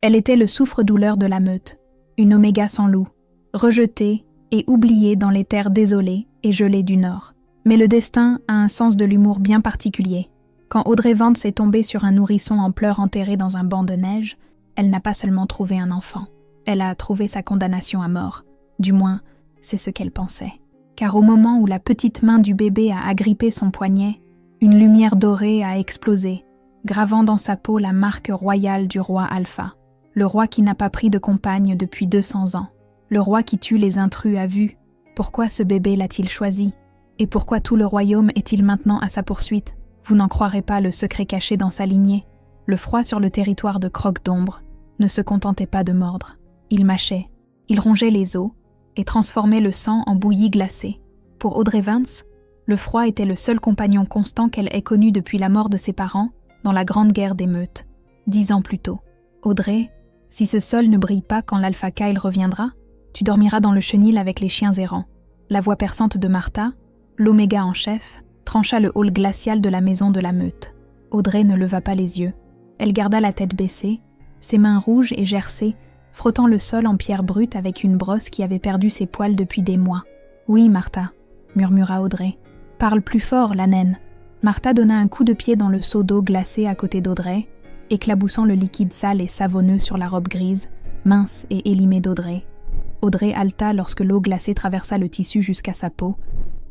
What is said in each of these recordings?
Elle était le souffre-douleur de la meute, une oméga sans loup, rejetée et oubliée dans les terres désolées et gelées du Nord. Mais le destin a un sens de l'humour bien particulier. Quand Audrey Vance est tombée sur un nourrisson en pleurs enterré dans un banc de neige, elle n'a pas seulement trouvé un enfant, elle a trouvé sa condamnation à mort. Du moins, c'est ce qu'elle pensait. Car au moment où la petite main du bébé a agrippé son poignet, une lumière dorée a explosé, gravant dans sa peau la marque royale du roi Alpha. Le roi qui n'a pas pris de compagne depuis 200 ans. Le roi qui tue les intrus à vue. Pourquoi ce bébé l'a-t-il choisi? Et pourquoi tout le royaume est-il maintenant à sa poursuite? Vous n'en croirez pas le secret caché dans sa lignée. Le froid sur le territoire de Croque-d'Ombre ne se contentait pas de mordre. Il mâchait, il rongeait les os et transformait le sang en bouillie glacée. Pour Audrey Vance, le froid était le seul compagnon constant qu'elle ait connu depuis la mort de ses parents dans la Grande Guerre des Meutes, 10 ans plus tôt. Audrey, si ce sol ne brille pas quand l'Alpha Kyle reviendra, tu dormiras dans le chenil avec les chiens errants. La voix perçante de Martha, l'oméga en chef, trancha le hall glacial de la maison de la meute. Audrey ne leva pas les yeux. Elle garda la tête baissée, ses mains rouges et gercées, frottant le sol en pierre brute avec une brosse qui avait perdu ses poils depuis des mois. « Oui, Martha, » murmura Audrey. « Parle plus fort, la naine. » Martha donna un coup de pied dans le seau d'eau glacée à côté d'Audrey, éclaboussant le liquide sale et savonneux sur la robe grise, mince et élimée d'Audrey. Audrey haleta lorsque l'eau glacée traversa le tissu jusqu'à sa peau,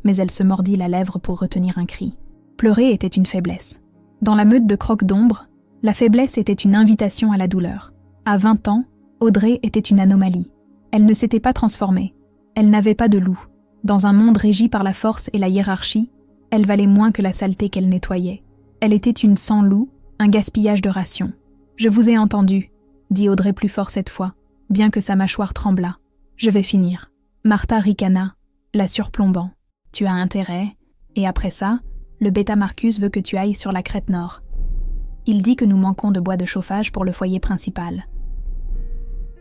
mais elle se mordit la lèvre pour retenir un cri. Pleurer était une faiblesse. Dans la meute de Croque-d'Ombre, la faiblesse était une invitation à la douleur. À 20 ans, Audrey était une anomalie. Elle ne s'était pas transformée. Elle n'avait pas de loup. Dans un monde régi par la force et la hiérarchie, elle valait moins que la saleté qu'elle nettoyait. Elle était une sans-loup, un gaspillage de rations. « Je vous ai entendu », dit Audrey plus fort cette fois, bien que sa mâchoire tremblât. « Je vais finir. » Martha ricana, la surplombant. « Tu as intérêt, et après ça, le bêta Marcus veut que tu ailles sur la crête nord. Il dit que nous manquons de bois de chauffage pour le foyer principal. »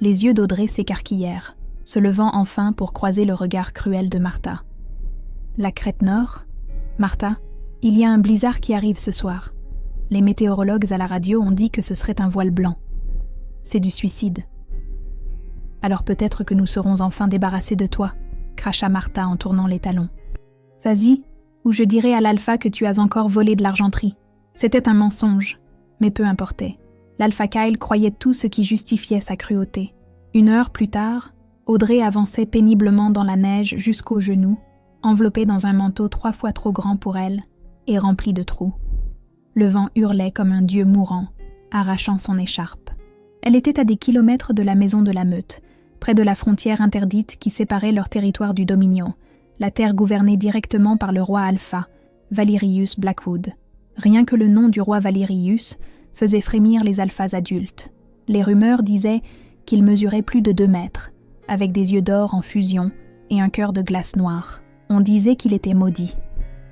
Les yeux d'Audrey s'écarquillèrent, se levant enfin pour croiser le regard cruel de Martha. « La crête nord ? Martha, il y a un blizzard qui arrive ce soir. Les météorologues à la radio ont dit que ce serait un voile blanc. C'est du suicide. » « Alors peut-être que nous serons enfin débarrassés de toi, » cracha Martha en tournant les talons. « Vas-y, ou je dirai à l'Alpha que tu as encore volé de l'argenterie. C'était un mensonge, mais peu importait. L'Alpha Kyle croyait tout ce qui justifiait sa cruauté. 1 heure plus tard, Audrey avançait péniblement dans la neige jusqu'aux genoux, enveloppée dans un manteau 3 fois trop grand pour elle et rempli de trous. Le vent hurlait comme un dieu mourant, arrachant son écharpe. Elle était à des kilomètres de la maison de la meute, près de la frontière interdite qui séparait leur territoire du Dominion, la terre gouvernée directement par le roi Alpha, Valerius Blackwood. Rien que le nom du roi Valerius faisait frémir les alphas adultes. Les rumeurs disaient qu'il mesurait plus de 2 mètres, avec des yeux d'or en fusion et un cœur de glace noire. On disait qu'il était maudit,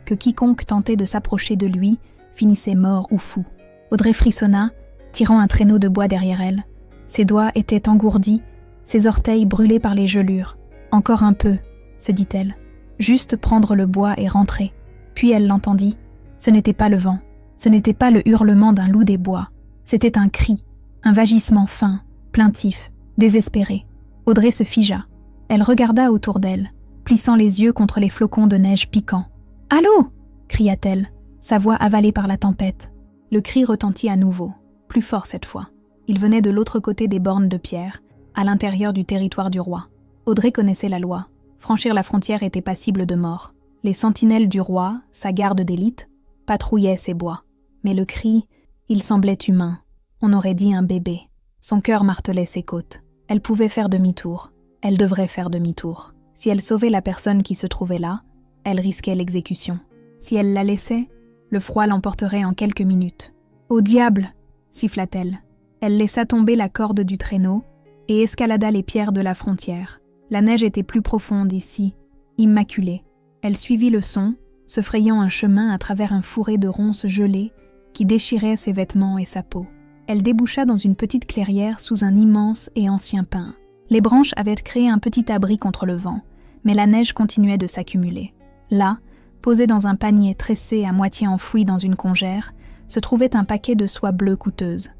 que quiconque tentait de s'approcher de lui finissait mort ou fou. Audrey frissonna, tirant un traîneau de bois derrière elle. Ses doigts étaient engourdis, ses orteils brûlés par les gelures. « Encore un peu », se dit-elle. « Juste prendre le bois et rentrer. » Puis elle l'entendit. Ce n'était pas le vent, ce n'était pas le hurlement d'un loup des bois. C'était un cri, un vagissement fin, plaintif, désespéré. Audrey se figea. Elle regarda autour d'elle, plissant les yeux contre les flocons de neige piquants. « Allô !» cria-t-elle, sa voix avalée par la tempête. Le cri retentit à nouveau, plus fort cette fois. Il venait de l'autre côté des bornes de pierre, à l'intérieur du territoire du roi. Audrey connaissait la loi. Franchir la frontière était passible de mort. Les sentinelles du roi, sa garde d'élite, patrouillaient ces bois. Mais le cri, il semblait humain. On aurait dit un bébé. Son cœur martelait ses côtes. Elle pouvait faire demi-tour. Elle devrait faire demi-tour. Si elle sauvait la personne qui se trouvait là, elle risquait l'exécution. Si elle la laissait, le froid l'emporterait en quelques minutes. « Au diable !» siffla-t-elle. Elle laissa tomber la corde du traîneau et escalada les pierres de la frontière. La neige était plus profonde ici, immaculée. Elle suivit le son, se frayant un chemin à travers un fourré de ronces gelées qui déchirait ses vêtements et sa peau. Elle déboucha dans une petite clairière sous un immense et ancien pin. Les branches avaient créé un petit abri contre le vent, mais la neige continuait de s'accumuler. Là, posé dans un panier tressé à moitié enfoui dans une congère, se trouvait un paquet de soie bleue coûteuse.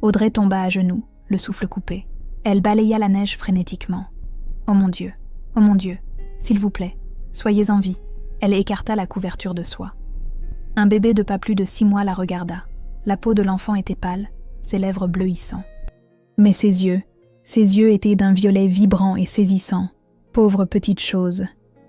Audrey tomba à genoux. le souffle coupé. Elle balaya la neige frénétiquement. « Oh mon Dieu, s'il vous plaît, soyez en vie. » Elle écarta la couverture de soie. Un bébé de pas plus de 6 mois la regarda. La peau de l'enfant était pâle, ses lèvres bleuissants. Mais ses yeux étaient d'un violet vibrant et saisissant. « Pauvre petite chose »,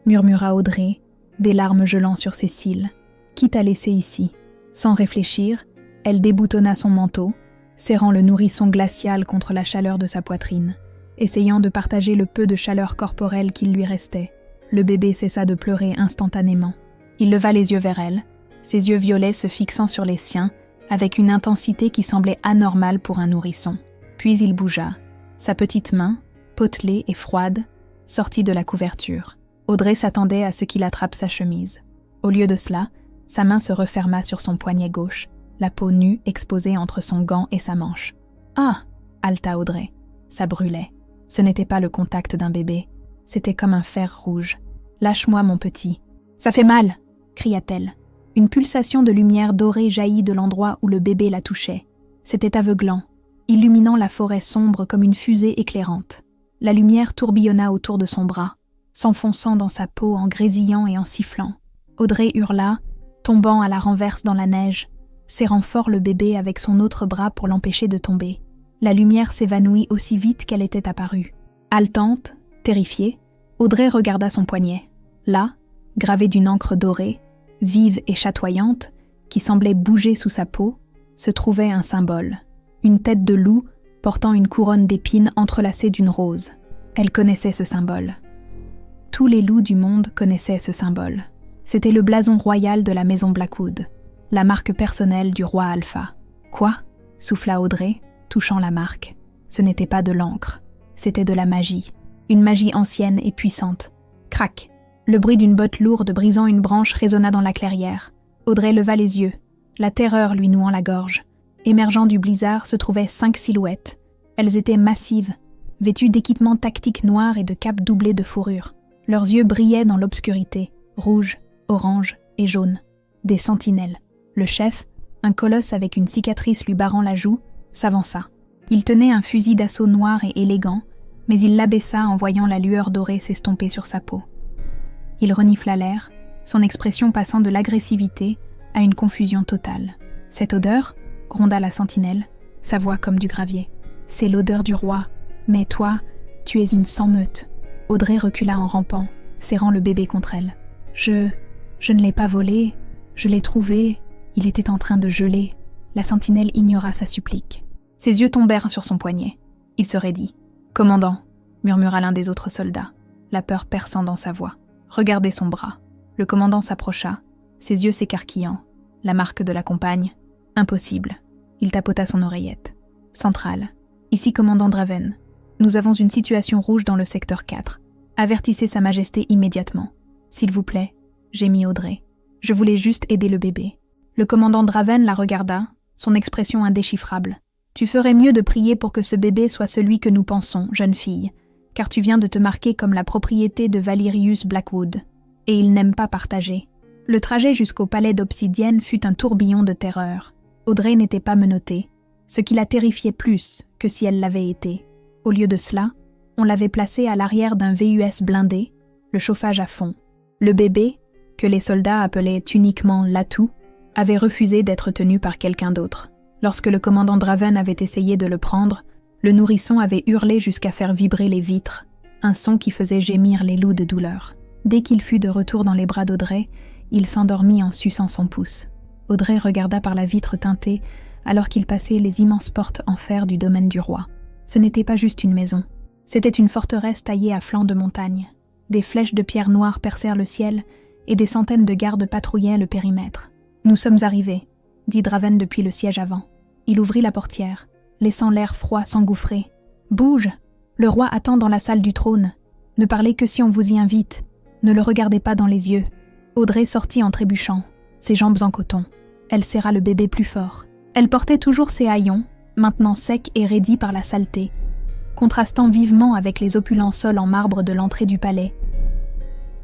murmura Audrey, des larmes gelant sur ses cils. « Qui t'a laissé ici ?» Sans réfléchir, elle déboutonna son manteau, serrant le nourrisson glacial contre la chaleur de sa poitrine, essayant de partager le peu de chaleur corporelle qu'il lui restait. Le bébé cessa de pleurer instantanément. Il leva les yeux vers elle, ses yeux violets se fixant sur les siens, avec une intensité qui semblait anormale pour un nourrisson. Puis il bougea. Sa petite main, potelée et froide, sortit de la couverture. Audrey s'attendait à ce qu'il attrape sa chemise. Au lieu de cela, sa main se referma sur son poignet gauche, la peau nue exposée entre son gant et sa manche. « Ah !» haleta Audrey. Ça brûlait. Ce n'était pas le contact d'un bébé. C'était comme un fer rouge. « Lâche-moi, mon petit. »« Ça fait mal !» cria-t-elle. Une pulsation de lumière dorée jaillit de l'endroit où le bébé la touchait. C'était aveuglant, illuminant la forêt sombre comme une fusée éclairante. La lumière tourbillonna autour de son bras, s'enfonçant dans sa peau en grésillant et en sifflant. Audrey hurla, tombant à la renverse dans la neige, serrant fort le bébé avec son autre bras pour l'empêcher de tomber. La lumière s'évanouit aussi vite qu'elle était apparue. Haletante, terrifiée, Audrey regarda son poignet. Là, gravé d'une encre dorée, vive et chatoyante, qui semblait bouger sous sa peau, se trouvait un symbole. Une tête de loup portant une couronne d'épines entrelacée d'une rose. Elle connaissait ce symbole. Tous les loups du monde connaissaient ce symbole. C'était le blason royal de la maison Blackwood, la marque personnelle du roi Alpha. « Quoi ?» souffla Audrey, touchant la marque. Ce n'était pas de l'encre, c'était de la magie. Une magie ancienne et puissante. Crac! Le bruit d'une botte lourde brisant une branche résonna dans la clairière. Audrey leva les yeux, la terreur lui nouant la gorge. Émergeant du blizzard se trouvaient 5 silhouettes. Elles étaient massives, vêtues d'équipements tactiques noirs et de capes doublées de fourrure. Leurs yeux brillaient dans l'obscurité, rouges, oranges et jaunes. Des sentinelles. Le chef, un colosse avec une cicatrice lui barrant la joue, s'avança. Il tenait un fusil d'assaut noir et élégant, mais il l'abaissa en voyant la lueur dorée s'estomper sur sa peau. Il renifla l'air, son expression passant de l'agressivité à une confusion totale. « Cette odeur ?» gronda la sentinelle, sa voix comme du gravier. « C'est l'odeur du roi. Mais toi, tu es une sans-meute. » Audrey recula en rampant, serrant le bébé contre elle. « Je ne l'ai pas volé. Je l'ai trouvé. Il était en train de geler. » La sentinelle ignora sa supplique. Ses yeux tombèrent sur son poignet. Il se raidit. « Commandant !» murmura l'un des autres soldats, la peur perçant dans sa voix. « Regardez son bras. » Le commandant s'approcha, ses yeux s'écarquillant. La marque de la compagne. Impossible. Il tapota son oreillette. « Centrale. Ici commandant Draven. Nous avons une situation rouge dans le secteur 4. Avertissez Sa Majesté immédiatement. S'il vous plaît, » gémit Audrey. « Je voulais juste aider le bébé. » Le commandant Draven la regarda, son expression indéchiffrable. « Tu ferais mieux de prier pour que ce bébé soit celui que nous pensons, jeune fille, car tu viens de te marquer comme la propriété de Valerius Blackwood. Et il n'aime pas partager. » Le trajet jusqu'au palais d'Obsidienne fut un tourbillon de terreur. Audrey n'était pas menottée, ce qui la terrifiait plus que si elle l'avait été. Au lieu de cela, on l'avait placée à l'arrière d'un VUS blindé, le chauffage à fond. Le bébé, que les soldats appelaient uniquement l'atout, avait refusé d'être tenu par quelqu'un d'autre. Lorsque le commandant Draven avait essayé de le prendre, le nourrisson avait hurlé jusqu'à faire vibrer les vitres, un son qui faisait gémir les loups de douleur. Dès qu'il fut de retour dans les bras d'Audrey, il s'endormit en suçant son pouce. Audrey regarda par la vitre teintée alors qu'il passait les immenses portes en fer du domaine du roi. Ce n'était pas juste une maison. C'était une forteresse taillée à flanc de montagne. Des flèches de pierre noire percèrent le ciel et des centaines de gardes patrouillaient le périmètre. « Nous sommes arrivés », dit Draven depuis le siège avant. Il ouvrit la portière, laissant l'air froid s'engouffrer. « Bouge ! Le roi attend dans la salle du trône. Ne parlez que si on vous y invite. Ne le regardez pas dans les yeux. » Audrey sortit en trébuchant, ses jambes en coton. Elle serra le bébé plus fort. Elle portait toujours ses haillons, maintenant secs et raidis par la saleté, contrastant vivement avec les opulents sols en marbre de l'entrée du palais.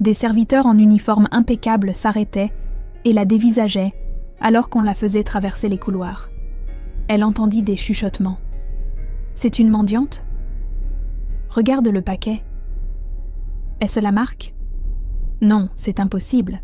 Des serviteurs en uniforme impeccable s'arrêtaient et la dévisageaient alors qu'on la faisait traverser les couloirs. Elle entendit des chuchotements. C'est une mendiante ? Regarde le paquet. Est-ce la marque ? Non, c'est impossible.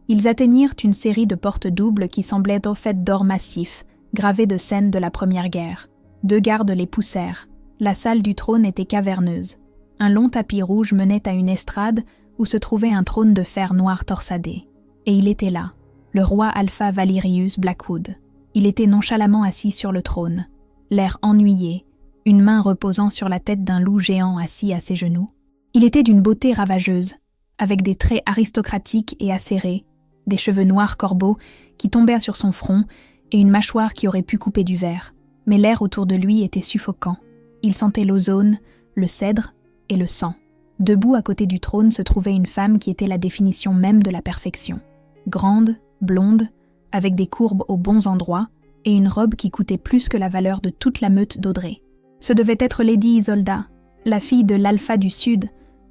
Ils atteignirent une série de portes doubles qui semblaient être faites d'or massif, gravées de scènes de la Première Guerre. 2 gardes les poussèrent. La salle du trône était caverneuse. Un long tapis rouge menait à une estrade où se trouvait un trône de fer noir torsadé. Et il était là, le roi Alpha Valerius Blackwood. Il était nonchalamment assis sur le trône, l'air ennuyé, une main reposant sur la tête d'un loup géant assis à ses genoux. Il était d'une beauté ravageuse, avec des traits aristocratiques et acérés, des cheveux noirs corbeaux qui tombèrent sur son front et une mâchoire qui aurait pu couper du verre. Mais l'air autour de lui était suffocant. Il sentait l'ozone, le cèdre et le sang. Debout à côté du trône se trouvait une femme qui était la définition même de la perfection. Grande, blonde, avec des courbes aux bons endroits et une robe qui coûtait plus que la valeur de toute la meute d'Audrey. Ce devait être Lady Isolda, la fille de l'Alpha du Sud,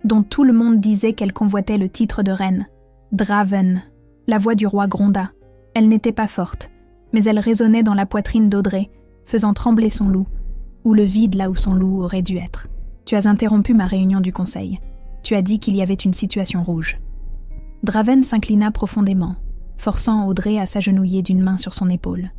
dont tout le monde disait qu'elle convoitait le titre de reine. Draven. La voix du roi gronda. Elle n'était pas forte, mais elle résonnait dans la poitrine d'Audrey, faisant trembler son loup, ou le vide là où son loup aurait dû être. Tu as interrompu ma réunion du conseil. Tu as dit qu'il y avait une situation rouge. Draven s'inclina profondément, forçant Audrey à s'agenouiller d'une main sur son épaule.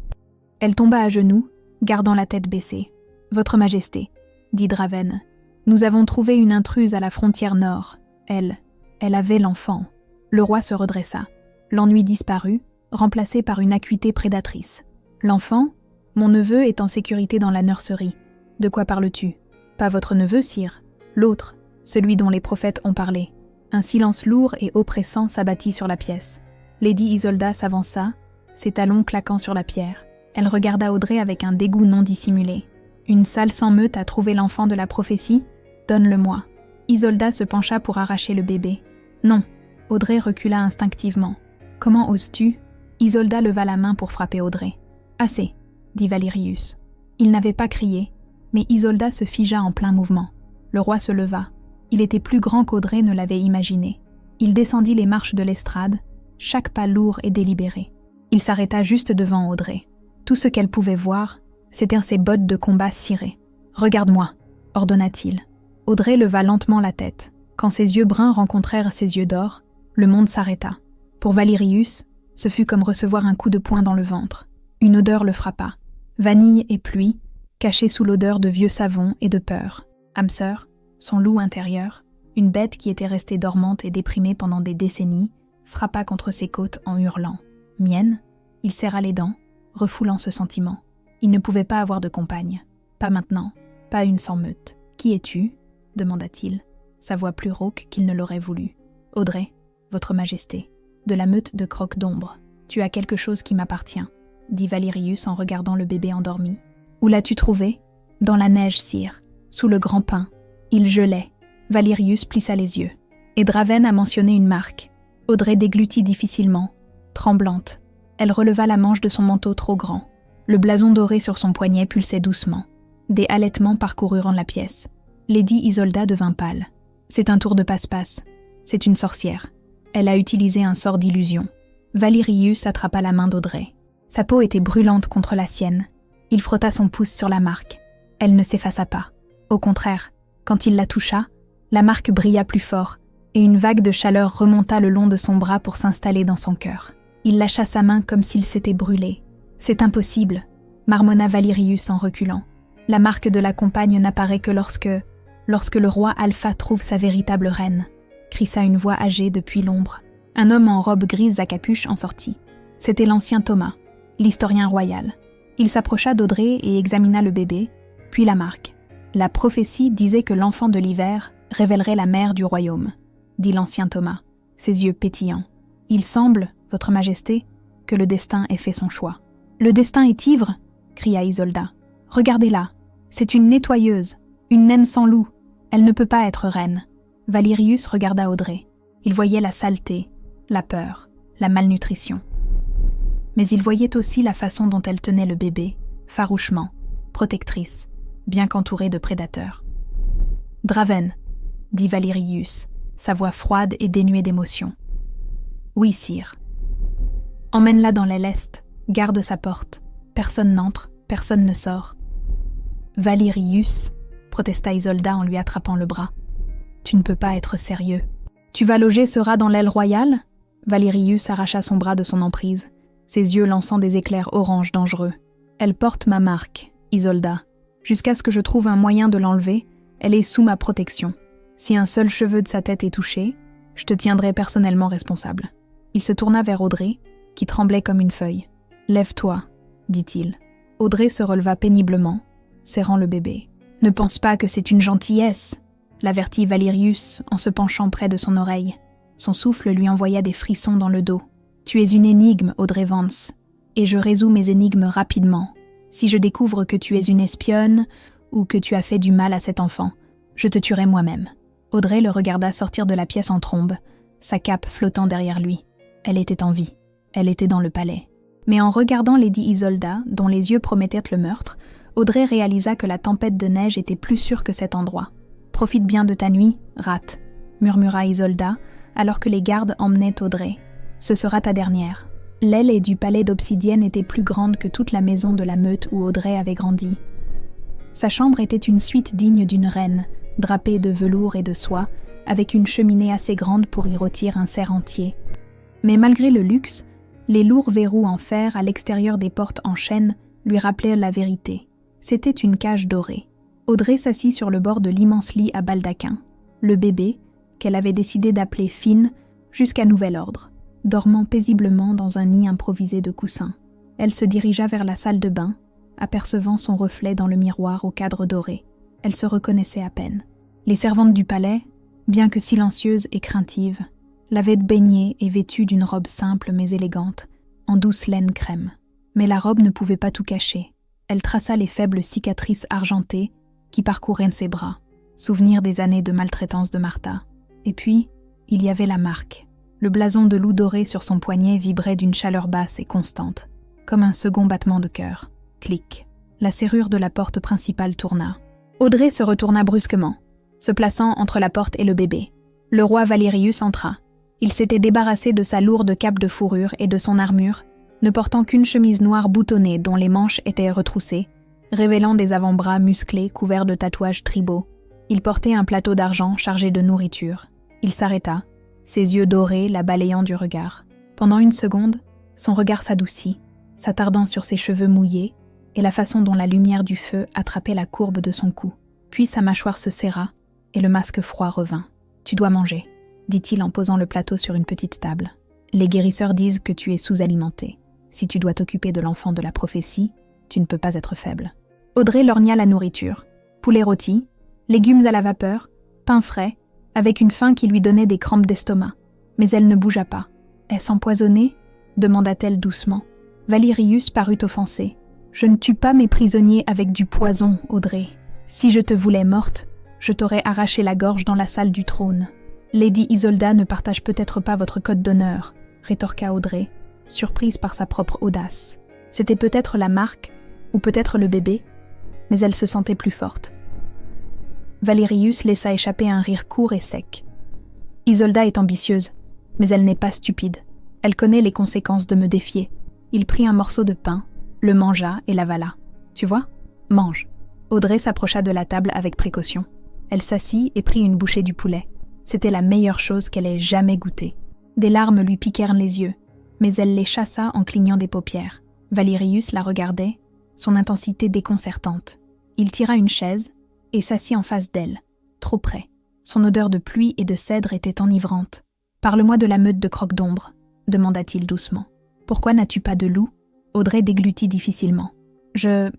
Elle tomba à genoux, gardant la tête baissée. « Votre Majesté, » dit Draven, « nous avons trouvé une intruse à la frontière nord. Elle avait l'enfant. » Le roi se redressa. L'ennui disparut, remplacé par une acuité prédatrice. « L'enfant ? Mon neveu est en sécurité dans la nurserie. De quoi parles-tu ? Pas votre neveu, sire. L'autre, celui dont les prophètes ont parlé. » Un silence lourd et oppressant s'abattit sur la pièce. Lady Isolda s'avança, ses talons claquant sur la pierre. Elle regarda Audrey avec un dégoût non dissimulé. « Une sale sans meute a trouvé l'enfant de la prophétie ? Donne-le-moi. » Isolda se pencha pour arracher le bébé. « Non. » Audrey recula instinctivement. « Comment oses-tu » Isolda leva la main pour frapper Audrey. « Assez, » dit Valerius. Il n'avait pas crié, mais Isolda se figea en plein mouvement. Le roi se leva. Il était plus grand qu'Audrey ne l'avait imaginé. Il descendit les marches de l'estrade, chaque pas lourd et délibéré. Il s'arrêta juste devant Audrey. Tout ce qu'elle pouvait voir, c'étaient ses bottes de combat cirées. « Regarde-moi » ordonna-t-il. Audrey leva lentement la tête. Quand ses yeux bruns rencontrèrent ses yeux d'or, le monde s'arrêta. Pour Valerius, ce fut comme recevoir un coup de poing dans le ventre. Une odeur le frappa. Vanille et pluie, cachée sous l'odeur de vieux savon et de peur. Hamster, son loup intérieur, une bête qui était restée dormante et déprimée pendant des décennies, frappa contre ses côtes en hurlant. Mienne, il serra les dents, refoulant ce sentiment. Il ne pouvait pas avoir de compagne. Pas maintenant, pas une sans meute. « Qui es-tu » demanda-t-il, sa voix plus rauque qu'il ne l'aurait voulu. « Audrey, votre Majesté, de la meute de crocs d'ombre. Tu as quelque chose qui m'appartient, » dit Valerius en regardant le bébé endormi. « Où l'as-tu trouvé ?»« Dans la neige, sire, sous le grand pin. » Il gelait. Valerius plissa les yeux. Et Draven a mentionné une marque. Audrey déglutit difficilement, tremblante. Elle releva la manche de son manteau trop grand. Le blason doré sur son poignet pulsait doucement. Des halètements parcoururent la pièce. Lady Isolda devint pâle. C'est un tour de passe-passe. C'est une sorcière. Elle a utilisé un sort d'illusion. Valerius attrapa la main d'Audrey. Sa peau était brûlante contre la sienne. Il frotta son pouce sur la marque. Elle ne s'effaça pas. Au contraire, quand il la toucha, la marque brilla plus fort et une vague de chaleur remonta le long de son bras pour s'installer dans son cœur. Il lâcha sa main comme s'il s'était brûlé. « C'est impossible », marmonna Valerius en reculant. « La marque de la compagne n'apparaît que lorsque le roi Alpha trouve sa véritable reine », crissa une voix âgée depuis l'ombre. Un homme en robe grise à capuche en sortit. C'était l'ancien Thomas, l'historien royal. Il s'approcha d'Audrey et examina le bébé, puis la marque. La prophétie disait que l'enfant de l'hiver révélerait la mère du royaume, dit l'ancien Thomas, ses yeux pétillants. Il semble, votre Majesté, que le destin ait fait son choix. Le destin est ivre, cria Isolda. Regardez-la, c'est une nettoyeuse, une naine sans loup. Elle ne peut pas être reine. Valerius regarda Audrey. Il voyait la saleté, la peur, la malnutrition. Mais il voyait aussi la façon dont elle tenait le bébé, farouchement, protectrice, bien qu'entourée de prédateurs. « Draven » dit Valerius, sa voix froide et dénuée d'émotion. « Oui, sire. »« Emmène-la dans l'aile est, garde sa porte. Personne n'entre, personne ne sort. » Valérius, protesta Isolda en lui attrapant le bras. Tu ne peux pas être sérieux. Tu vas loger ce rat dans l'aile royale ? Valérius arracha son bras de son emprise, ses yeux lançant des éclairs orange dangereux. Elle porte ma marque, Isolda. Jusqu'à ce que je trouve un moyen de l'enlever, elle est sous ma protection. Si un seul cheveu de sa tête est touché, je te tiendrai personnellement responsable. Il se tourna vers Audrey, qui tremblait comme une feuille. « Lève-toi », dit-il. Audrey se releva péniblement, serrant le bébé. « Ne pense pas que c'est une gentillesse », l'avertit Valérius en se penchant près de son oreille. Son souffle lui envoya des frissons dans le dos. « Tu es une énigme, Audrey Vance, et je résous mes énigmes rapidement. Si je découvre que tu es une espionne ou que tu as fait du mal à cet enfant, je te tuerai moi-même. » Audrey le regarda sortir de la pièce en trombe, sa cape flottant derrière lui. Elle était en vie. Elle était dans le palais. Mais en regardant Lady Isolda, dont les yeux promettaient le meurtre, Audrey réalisa que la tempête de neige était plus sûre que cet endroit. « Profite bien de ta nuit, rate », murmura Isolda, alors que les gardes emmenaient Audrey. « Ce sera ta dernière. » L'aile du palais d'obsidienne était plus grande que toute la maison de la meute où Audrey avait grandi. Sa chambre était une suite digne d'une reine, drapée de velours et de soie, avec une cheminée assez grande pour y rôtir un cerf entier. Mais malgré le luxe, les lourds verrous en fer à l'extérieur des portes en chêne lui rappelaient la vérité. C'était une cage dorée. Audrey s'assit sur le bord de l'immense lit à baldaquin. Le bébé, qu'elle avait décidé d'appeler Finn, jusqu'à nouvel ordre, dormant paisiblement dans un nid improvisé de coussins. Elle se dirigea vers la salle de bain, apercevant son reflet dans le miroir au cadre doré. Elle se reconnaissait à peine. Les servantes du palais, bien que silencieuses et craintives, l'avaient baignée et vêtue d'une robe simple mais élégante, en douce laine crème. Mais la robe ne pouvait pas tout cacher. Elle traça les faibles cicatrices argentées qui parcouraient ses bras, souvenir des années de maltraitance de Martha. Et puis, il y avait la marque. Le blason de loup doré sur son poignet vibrait d'une chaleur basse et constante, comme un second battement de cœur. Clic. La serrure de la porte principale tourna. Audrey se retourna brusquement, se plaçant entre la porte et le bébé. Le roi Valérius entra. Il s'était débarrassé de sa lourde cape de fourrure et de son armure, ne portant qu'une chemise noire boutonnée dont les manches étaient retroussées, révélant des avant-bras musclés couverts de tatouages tribaux. Il portait un plateau d'argent chargé de nourriture. Il s'arrêta, ses yeux dorés la balayant du regard. Pendant une seconde, son regard s'adoucit, s'attardant sur ses cheveux mouillés et la façon dont la lumière du feu attrapait la courbe de son cou. Puis sa mâchoire se serra et le masque froid revint. « Tu dois manger », dit-il en posant le plateau sur une petite table. « Les guérisseurs disent que tu es sous-alimenté. Si tu dois t'occuper de l'enfant de la prophétie, tu ne peux pas être faible. » Audrey lorgna la nourriture. Poulet rôti, légumes à la vapeur, pain frais, avec une faim qui lui donnait des crampes d'estomac. Mais elle ne bougea pas. « Est-ce empoisonné ?» demanda-t-elle doucement. Valérius parut offensé. « Je ne tue pas mes prisonniers avec du poison, Audrey. Si je te voulais morte, je t'aurais arraché la gorge dans la salle du trône. » « Lady Isolda ne partage peut-être pas votre code d'honneur, » rétorqua Audrey, surprise par sa propre audace. C'était peut-être la marque, ou peut-être le bébé, mais elle se sentait plus forte. Valérius laissa échapper un rire court et sec. « Isolda est ambitieuse, mais elle n'est pas stupide. Elle connaît les conséquences de me défier. » Il prit un morceau de pain, le mangea et l'avala. « Tu vois ? Mange. » Audrey s'approcha de la table avec précaution. Elle s'assit et prit une bouchée du poulet. C'était la meilleure chose qu'elle ait jamais goûtée. Des larmes lui piquèrent les yeux, mais elle les chassa en clignant des paupières. Valérius la regardait, son intensité déconcertante. Il tira une chaise et s'assit en face d'elle, trop près. Son odeur de pluie et de cèdre était enivrante. « Parle-moi de la meute de Croque d'Ombre, » demanda-t-il doucement. « Pourquoi n'as-tu pas de loup ?» Audrey déglutit difficilement. Je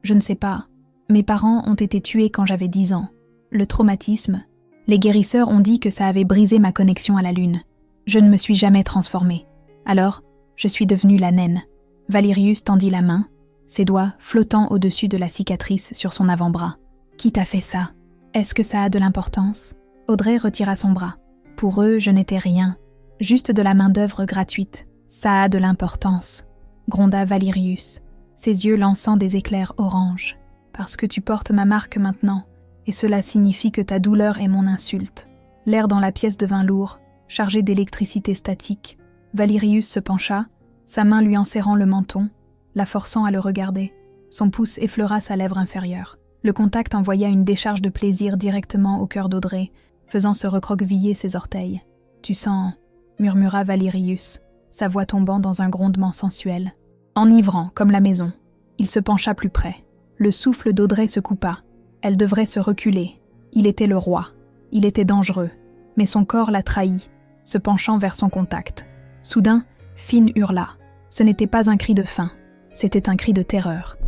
ne sais pas. Mes parents ont été tués quand j'avais 10 ans. Le traumatisme... Les guérisseurs ont dit que ça avait brisé ma connexion à la lune. Je ne me suis jamais transformée. Alors, je suis devenue la naine. » Valérius tendit la main, ses doigts flottant au-dessus de la cicatrice sur son avant-bras. « Qui t'a fait ça ? Est-ce que ça a de l'importance ?» Audrey retira son bras. « Pour eux, je n'étais rien. Juste de la main-d'œuvre gratuite. Ça a de l'importance. » gronda Valérius, ses yeux lançant des éclairs orange. « Parce que tu portes ma marque maintenant. Et cela signifie que ta douleur est mon insulte. » L'air dans la pièce devint lourd, chargé d'électricité statique. Valérius se pencha, sa main lui enserrant le menton, la forçant à le regarder. Son pouce effleura sa lèvre inférieure. Le contact envoya une décharge de plaisir directement au cœur d'Audrey, faisant se recroqueviller ses orteils. « Tu sens » murmura Valérius, sa voix tombant dans un grondement sensuel. Enivrant, comme la maison. Il se pencha plus près. Le souffle d'Audrey se coupa. Elle devrait se reculer. Il était le roi. Il était dangereux. Mais son corps la trahit, se penchant vers son contact. Soudain, Finn hurla. Ce n'était pas un cri de faim, c'était un cri de terreur.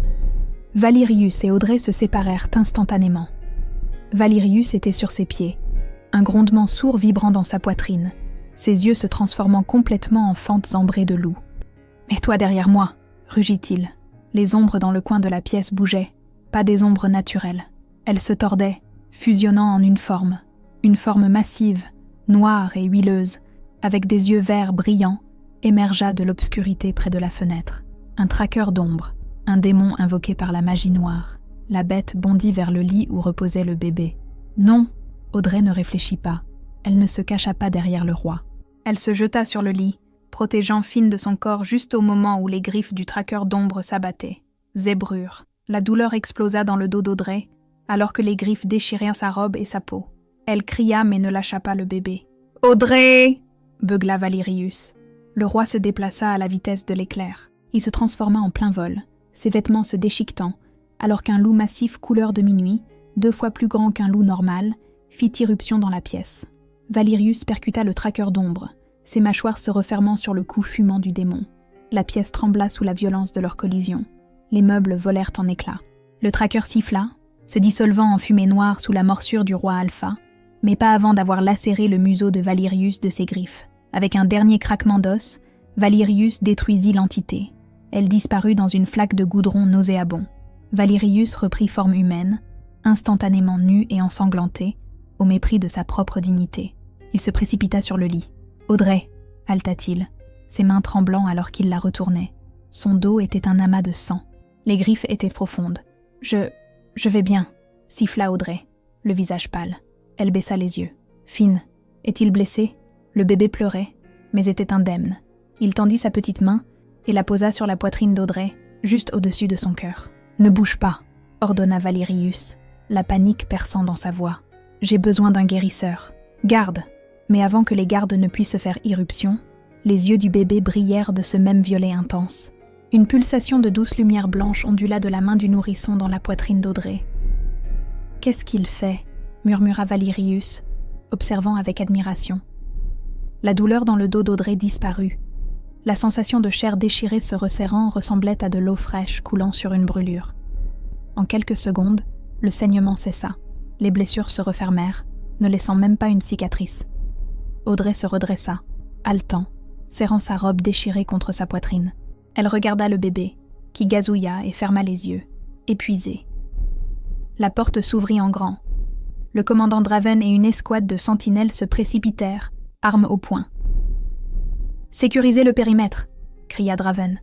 Valérius et Audrey se séparèrent instantanément. Valérius était sur ses pieds, un grondement sourd vibrant dans sa poitrine, ses yeux se transformant complètement en fentes ambrées de loup. « Mets-toi derrière moi !» rugit-il. Les ombres dans le coin de la pièce bougeaient, pas des ombres naturelles. Elles se tordaient, fusionnant en une forme massive, noire et huileuse, avec des yeux verts brillants, émergea de l'obscurité près de la fenêtre. Un traqueur d'ombre, un démon invoqué par la magie noire. La bête bondit vers le lit où reposait le bébé. Non, Audrey ne réfléchit pas. Elle ne se cacha pas derrière le roi. Elle se jeta sur le lit, protégeant Finn de son corps juste au moment où les griffes du traqueur d'ombre s'abattaient. Zébrure. La douleur explosa dans le dos d'Audrey, alors que les griffes déchirèrent sa robe et sa peau. Elle cria mais ne lâcha pas le bébé. « Audrey !» beugla Valérius. Le roi se déplaça à la vitesse de l'éclair. Il se transforma en plein vol, ses vêtements se déchiquetant, alors qu'un loup massif couleur de minuit, 2 fois plus grand qu'un loup normal, fit irruption dans la pièce. Valérius percuta le traqueur d'ombre, ses mâchoires se refermant sur le cou fumant du démon. La pièce trembla sous la violence de leur collision. Les meubles volèrent en éclats. Le traqueur siffla, se dissolvant en fumée noire sous la morsure du roi Alpha, mais pas avant d'avoir lacéré le museau de Valérius de ses griffes. Avec un dernier craquement d'os, Valérius détruisit l'entité. Elle disparut dans une flaque de goudron nauséabond. Valérius reprit forme humaine, instantanément nu et ensanglanté, au mépris de sa propre dignité. Il se précipita sur le lit. « Audrey !» haleta-t-il, ses mains tremblant alors qu'il la retournait. Son dos était un amas de sang. Les griffes étaient profondes. « Je vais bien !» siffla Audrey, le visage pâle. Elle baissa les yeux. « Finn, est-il blessé ?» Le bébé pleurait, mais était indemne. Il tendit sa petite main et la posa sur la poitrine d'Audrey, juste au-dessus de son cœur. « Ne bouge pas !» ordonna Valérius, la panique perçant dans sa voix. « J'ai besoin d'un guérisseur. Garde !» Mais avant que les gardes ne puissent faire irruption, les yeux du bébé brillèrent de ce même violet intense. Une pulsation de douce lumière blanche ondula de la main du nourrisson dans la poitrine d'Audrey. « Qu'est-ce qu'il fait ?» murmura Valérius, observant avec admiration. La douleur dans le dos d'Audrey disparut. La sensation de chair déchirée se resserrant ressemblait à de l'eau fraîche coulant sur une brûlure. En quelques secondes, le saignement cessa. Les blessures se refermèrent, ne laissant même pas une cicatrice. Audrey se redressa, haletant, serrant sa robe déchirée contre sa poitrine. Elle regarda le bébé, qui gazouilla et ferma les yeux, épuisé. La porte s'ouvrit en grand. Le commandant Draven et une escouade de sentinelles se précipitèrent, armes au poing. « Sécurisez le périmètre !» cria Draven.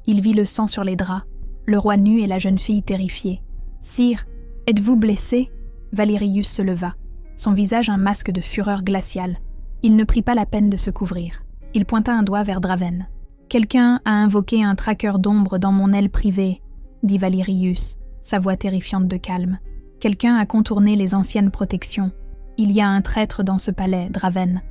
Il vit le sang sur les draps, le roi nu et la jeune fille terrifiée. « Sire, êtes-vous blessé ?» Valérius se leva, son visage un masque de fureur glaciale. Il ne prit pas la peine de se couvrir. Il pointa un doigt vers Draven. « Quelqu'un a invoqué un traqueur d'ombre dans mon aile privée, » dit Valérius, sa voix terrifiante de calme. « Quelqu'un a contourné les anciennes protections. Il y a un traître dans ce palais, Draven. »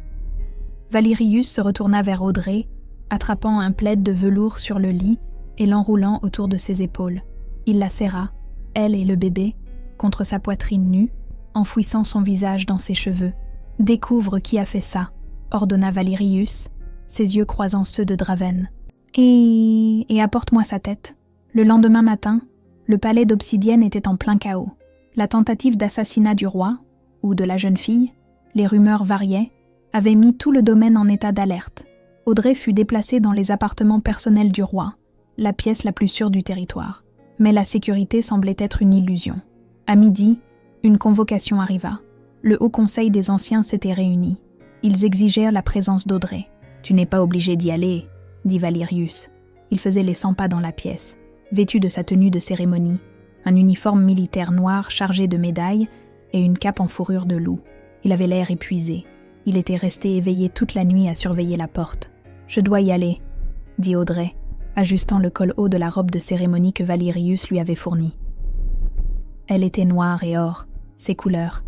Valérius se retourna vers Audrey, attrapant un plaid de velours sur le lit et l'enroulant autour de ses épaules. Il la serra, elle et le bébé, contre sa poitrine nue, enfouissant son visage dans ses cheveux. « Découvre qui a fait ça », ordonna Valérius, ses yeux croisant ceux de Draven. « Et apporte-moi sa tête. » Le lendemain matin, le palais d'Obsidienne était en plein chaos. La tentative d'assassinat du roi, ou de la jeune fille, les rumeurs variaient, avait mis tout le domaine en état d'alerte. Audrey fut déplacée dans les appartements personnels du roi, la pièce la plus sûre du territoire. Mais la sécurité semblait être une illusion. À midi, une convocation arriva. Le Haut Conseil des Anciens s'était réuni. Ils exigèrent la présence d'Audrey. « Tu n'es pas obligé d'y aller », dit Valérius. Il faisait les 100 pas dans la pièce, vêtu de sa tenue de cérémonie, un uniforme militaire noir chargé de médailles et une cape en fourrure de loup. Il avait l'air épuisé. Il était resté éveillé toute la nuit à surveiller la porte. « Je dois y aller », dit Audrey, ajustant le col haut de la robe de cérémonie que Valérius lui avait fournie. Elle était noire et or, ses couleurs.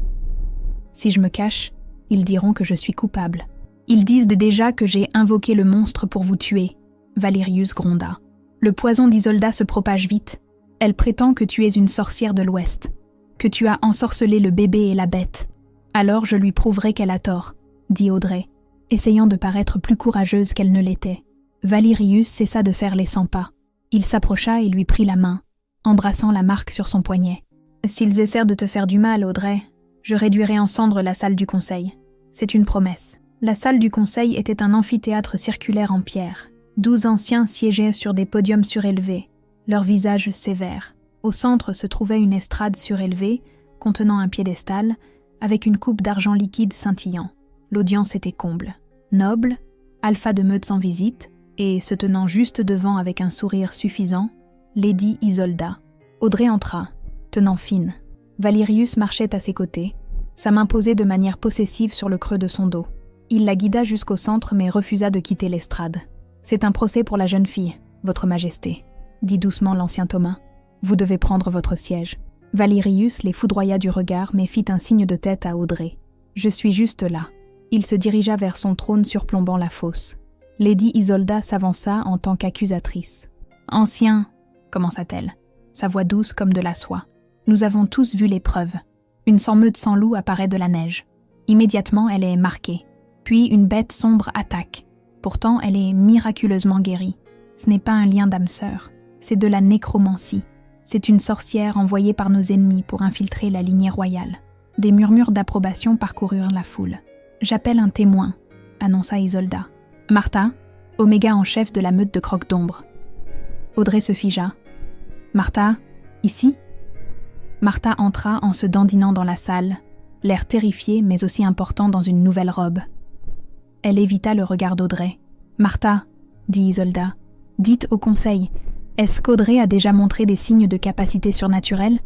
Si je me cache, ils diront que je suis coupable. Ils disent déjà que j'ai invoqué le monstre pour vous tuer. Valerius gronda. Le poison d'Isolda se propage vite. Elle prétend que tu es une sorcière de l'Ouest, que tu as ensorcelé le bébé et la bête. Alors je lui prouverai qu'elle a tort, dit Audrey, essayant de paraître plus courageuse qu'elle ne l'était. Valerius cessa de faire les 100 pas. Il s'approcha et lui prit la main, embrassant la marque sur son poignet. « S'ils essaient de te faire du mal, Audrey, je réduirai en cendres la salle du conseil. C'est une promesse. » La salle du conseil était un amphithéâtre circulaire en pierre. 12 anciens siégeaient sur des podiums surélevés, leurs visages sévères. Au centre se trouvait une estrade surélevée, contenant un piédestal, avec une coupe d'argent liquide scintillant. L'audience était comble. Noble, alpha de meute en visite, et se tenant juste devant avec un sourire suffisant, Lady Isolda. Audrey entra, tenant Finn. Valerius marchait à ses côtés, sa main posée de manière possessive sur le creux de son dos. Il la guida jusqu'au centre mais refusa de quitter l'estrade. « C'est un procès pour la jeune fille, votre majesté », dit doucement l'ancien Thomas. « Vous devez prendre votre siège. » Valerius les foudroya du regard mais fit un signe de tête à Audrey. « Je suis juste là. » Il se dirigea vers son trône surplombant la fosse. Lady Isolda s'avança en tant qu'accusatrice. « Ancien, » commença-t-elle, sa voix douce comme de la soie. « Nous avons tous vu les preuves. Une sans-meute sans loup apparaît de la neige. Immédiatement, elle est marquée. Puis une bête sombre attaque. Pourtant, elle est miraculeusement guérie. Ce n'est pas un lien d'âme sœur, c'est de la nécromancie. C'est une sorcière envoyée par nos ennemis pour infiltrer la lignée royale. » Des murmures d'approbation parcoururent la foule. « J'appelle un témoin », annonça Isolda. « Martha, Oméga en chef de la meute de Croque d'Ombre. » Audrey se figea. « Martha, ici ?» Martha entra en se dandinant dans la salle, l'air terrifié mais aussi important dans une nouvelle robe. Elle évita le regard d'Audrey. « Martha, » dit Isolda, « dites au conseil, est-ce qu'Audrey a déjà montré des signes de capacité surnaturelle ?»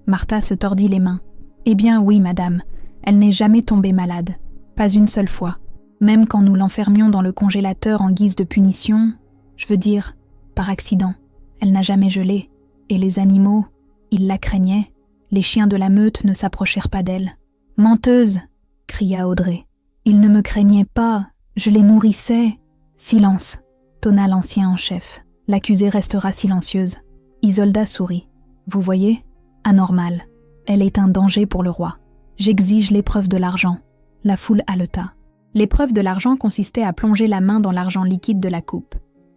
Martha se tordit les mains. « Eh bien oui, madame, elle n'est jamais tombée malade, pas une seule fois. Même quand nous l'enfermions dans le congélateur en guise de punition, je veux dire, par accident, elle n'a jamais gelé. Et les animaux, ils la craignaient. Les chiens de la meute ne s'approchèrent pas d'elle. »« Menteuse !» cria Audrey. « Ils ne me craignaient pas, je les nourrissais. »« Silence !» tonna l'ancien en chef. L'accusée restera silencieuse. Isolda sourit. « Vous voyez ? Anormal. Elle est un danger pour le roi. J'exige l'épreuve de l'argent. » La foule haleta. L'épreuve de l'argent consistait à plonger la main dans l'argent liquide de la coupe.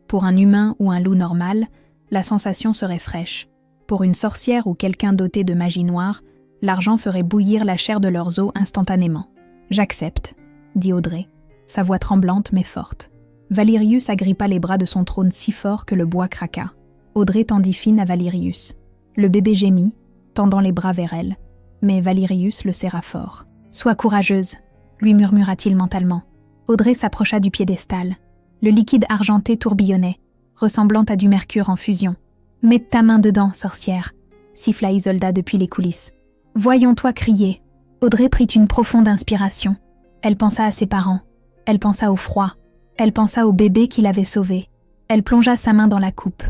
Pour un humain ou un loup normal, la sensation serait fraîche. Pour une sorcière ou quelqu'un doté de magie noire, l'argent ferait bouillir la chair de leurs os instantanément. « J'accepte », dit Audrey, sa voix tremblante mais forte. Valerius agrippa les bras de son trône si fort que le bois craqua. Audrey tendit Finn à Valerius. Le bébé gémit, tendant les bras vers elle, mais Valerius le serra fort. « Sois courageuse », lui murmura-t-il mentalement. Audrey s'approcha du piédestal. Le liquide argenté tourbillonnait, ressemblant à du mercure en fusion. « Mets ta main dedans, sorcière », siffla Isolda depuis les coulisses. « Voyons-toi crier ». Audrey prit une profonde inspiration. Elle pensa à ses parents. Elle pensa au froid. Elle pensa au bébé qui l'avait sauvé. Elle plongea sa main dans la coupe.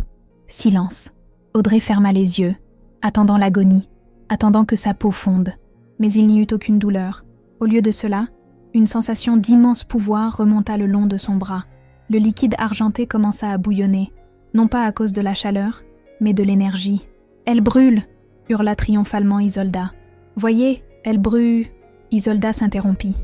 Silence. Audrey ferma les yeux, attendant l'agonie, attendant que sa peau fonde. Mais il n'y eut aucune douleur. Au lieu de cela, une sensation d'immense pouvoir remonta le long de son bras. Le liquide argenté commença à bouillonner, non pas à cause de la chaleur, mais de l'énergie. « Elle brûle !» hurla triomphalement Isolda. « Voyez, elle brûle !» Isolda s'interrompit.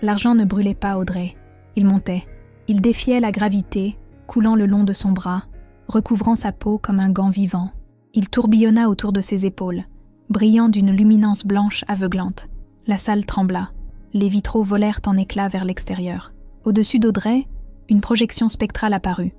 L'argent ne brûlait pas Audrey. Il montait. Il défiait la gravité, coulant le long de son bras, recouvrant sa peau comme un gant vivant. Il tourbillonna autour de ses épaules, brillant d'une luminance blanche aveuglante. La salle trembla. Les vitraux volèrent en éclats vers l'extérieur. Au-dessus d'Audrey, une projection spectrale apparut.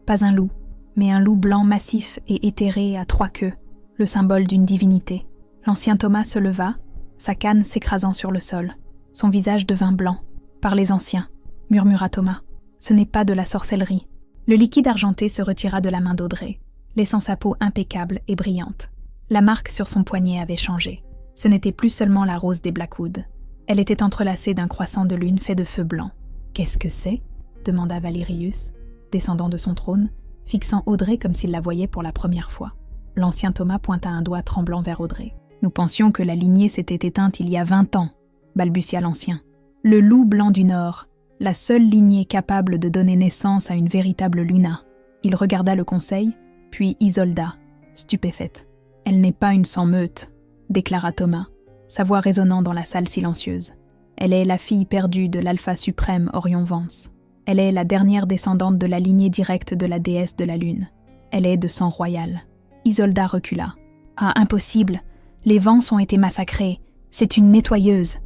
Pas un loup, mais un loup blanc massif et éthéré à 3 queues, le symbole d'une divinité. L'ancien Thomas se leva, sa canne s'écrasant sur le sol. Son visage devint blanc. « Par les anciens », murmura Thomas. « Ce n'est pas de la sorcellerie. » Le liquide argenté se retira de la main d'Audrey, laissant sa peau impeccable et brillante. La marque sur son poignet avait changé. Ce n'était plus seulement la rose des Blackwood. Elle était entrelacée d'un croissant de lune fait de feu blanc. « Qu'est-ce que c'est ?» demanda Valerius, descendant de son trône, fixant Audrey comme s'il la voyait pour la première fois. L'ancien Thomas pointa un doigt tremblant vers Audrey. Nous pensions que la lignée s'était éteinte il y a 20 ans, balbutia l'ancien. Le loup blanc du Nord, la seule lignée capable de donner naissance à une véritable Luna. Il regarda le conseil, puis Isolda, stupéfaite. Elle n'est pas une sans-meute, déclara Thomas, sa voix résonnant dans la salle silencieuse. Elle est la fille perdue de l'alpha suprême Orion Vance. Elle est la dernière descendante de la lignée directe de la déesse de la Lune. Elle est de sang royal. Isolda recula. Ah, impossible. Les Vance ont été massacrés. C'est une nettoyeuse.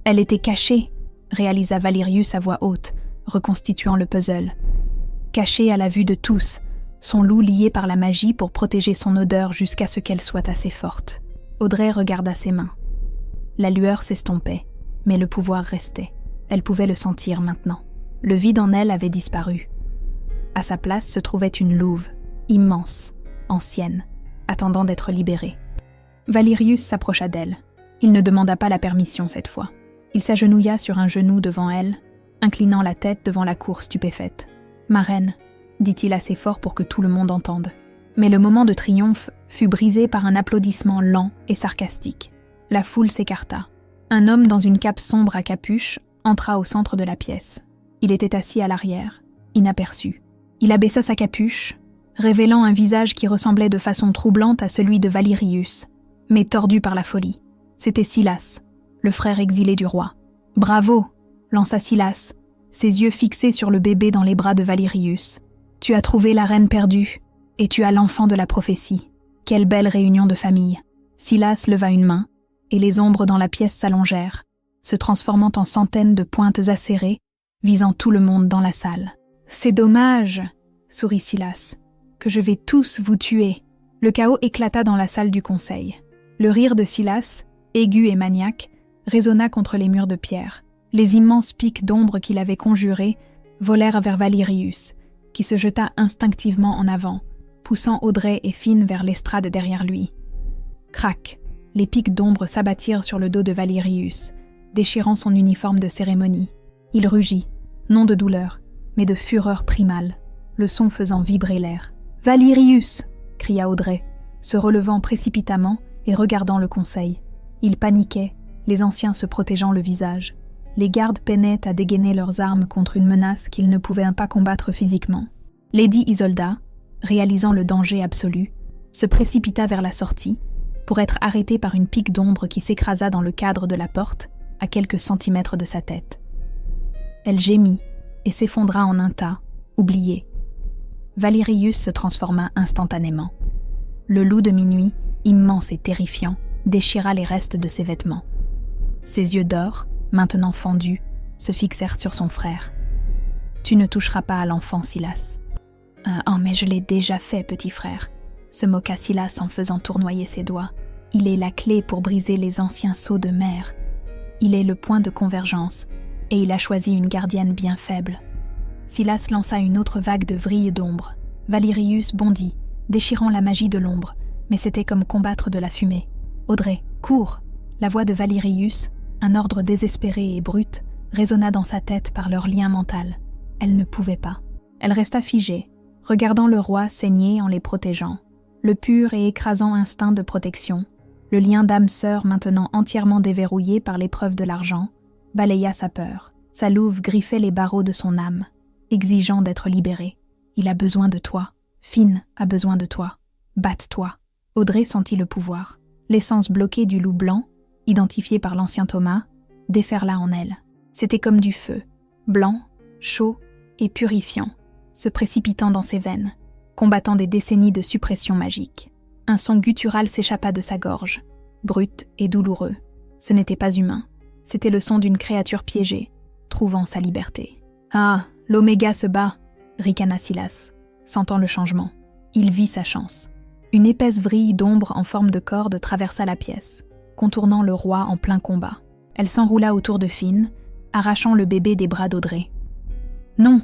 Elle était cachée, réalisa Valerius à voix haute, reconstituant le puzzle. Cachée à la vue de tous, son loup lié par la magie pour protéger son odeur jusqu'à ce qu'elle soit assez forte. Audrey regarda ses mains. La lueur s'estompait, mais le pouvoir restait. Elle pouvait le sentir maintenant. Le vide en elle avait disparu. À sa place se trouvait une louve, immense, ancienne, attendant d'être libérée. Valerius s'approcha d'elle. Il ne demanda pas la permission cette fois. Il s'agenouilla sur un genou devant elle, inclinant la tête devant la cour stupéfaite. « Ma reine », dit-il assez fort pour que tout le monde entende. Mais le moment de triomphe fut brisé par un applaudissement lent et sarcastique. La foule s'écarta. Un homme dans une cape sombre à capuche entra au centre de la pièce. Il était assis à l'arrière, inaperçu. Il abaissa sa capuche, révélant un visage qui ressemblait de façon troublante à celui de Valerius, mais tordu par la folie. C'était Silas, le frère exilé du roi. « Bravo !» lança Silas, ses yeux fixés sur le bébé dans les bras de Valerius. « Tu as trouvé la reine perdue, et tu as l'enfant de la prophétie. Quelle belle réunion de famille !» Silas leva une main, et les ombres dans la pièce s'allongèrent, se transformant en centaines de pointes acérées, visant tout le monde dans la salle. « C'est dommage, » sourit Silas, « que je vais tous vous tuer. » Le chaos éclata dans la salle du conseil. Le rire de Silas, aigu et maniaque, résonna contre les murs de pierre. Les immenses pics d'ombre qu'il avait conjurés volèrent vers Valerius, qui se jeta instinctivement en avant, poussant Audrey et Finn vers l'estrade derrière lui. Crac! Les pics d'ombre s'abattirent sur le dos de Valerius, déchirant son uniforme de cérémonie. Il rugit, non de douleur, mais de fureur primale, le son faisant vibrer l'air. « Valerius !» cria Audrey, se relevant précipitamment et regardant le conseil. Il paniquait, les anciens se protégeant le visage. Les gardes peinaient à dégainer leurs armes contre une menace qu'ils ne pouvaient pas combattre physiquement. Lady Isolda, réalisant le danger absolu, se précipita vers la sortie pour être arrêtée par une pique d'ombre qui s'écrasa dans le cadre de la porte à quelques centimètres de sa tête. Elle gémit et s'effondra en un tas, oubliée. Valerius se transforma instantanément. Le loup de minuit, immense et terrifiant, déchira les restes de ses vêtements. Ses yeux d'or, maintenant fendus, se fixèrent sur son frère. « Tu ne toucheras pas à l'enfant, Silas. »« Oh, mais je l'ai déjà fait, petit frère », se moqua Silas en faisant tournoyer ses doigts. « Il est la clé pour briser les anciens sceaux de mer. Il est le point de convergence, et il a choisi une gardienne bien faible. » Silas lança une autre vague de vrille d'ombre. Valerius bondit, déchirant la magie de l'ombre, mais c'était comme combattre de la fumée. « Audrey, cours !» La voix de Valerius, un ordre désespéré et brut, résonna dans sa tête par leur lien mental. Elle ne pouvait pas. Elle resta figée, regardant le roi saigner en les protégeant. Le pur et écrasant instinct de protection, le lien d'âme-sœur maintenant entièrement déverrouillé par l'épreuve de l'argent, balaya sa peur. Sa louve griffait les barreaux de son âme, exigeant d'être libéré. Il a besoin de toi. Finn a besoin de toi. Batte-toi. Audrey sentit le pouvoir. L'essence bloquée du loup blanc, identifiée par l'ancien Thomas, déferla en elle. C'était comme du feu, blanc, chaud et purifiant, se précipitant dans ses veines, combattant des décennies de suppression magique. Un son guttural s'échappa de sa gorge, brut et douloureux. Ce n'était pas humain, c'était le son d'une créature piégée, trouvant sa liberté. « Ah, l'Oméga se bat !» ricana Silas, sentant le changement. Il vit sa chance. Une épaisse vrille d'ombre en forme de corde traversa la pièce, contournant le roi en plein combat. Elle s'enroula autour de Finn, arrachant le bébé des bras d'Audrey. Non!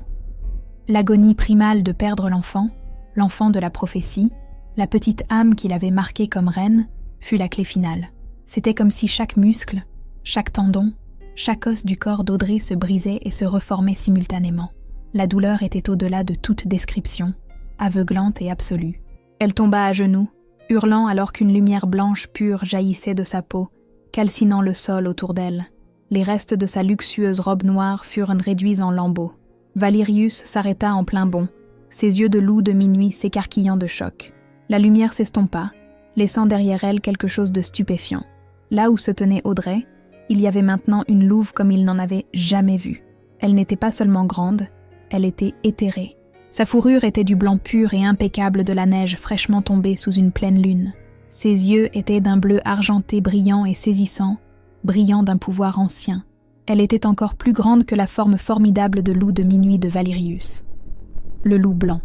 L'agonie primale de perdre l'enfant de la prophétie, la petite âme qui l'avait marquée comme reine, fut la clé finale. C'était comme si chaque muscle, chaque tendon, chaque os du corps d'Audrey se brisait et se reformait simultanément. La douleur était au-delà de toute description, aveuglante et absolue. Elle tomba à genoux, hurlant alors qu'une lumière blanche pure jaillissait de sa peau, calcinant le sol autour d'elle. Les restes de sa luxueuse robe noire furent réduits en lambeaux. Valerius s'arrêta en plein bond, ses yeux de loup de minuit s'écarquillant de choc. La lumière s'estompa, laissant derrière elle quelque chose de stupéfiant. Là où se tenait Audrey, il y avait maintenant une louve comme il n'en avait jamais vu. Elle n'était pas seulement grande, elle était éthérée. Sa fourrure était du blanc pur et impeccable de la neige fraîchement tombée sous une pleine lune. Ses yeux étaient d'un bleu argenté brillant et saisissant, brillant d'un pouvoir ancien. Elle était encore plus grande que la forme formidable de loup de minuit de Valerius. Le loup blanc.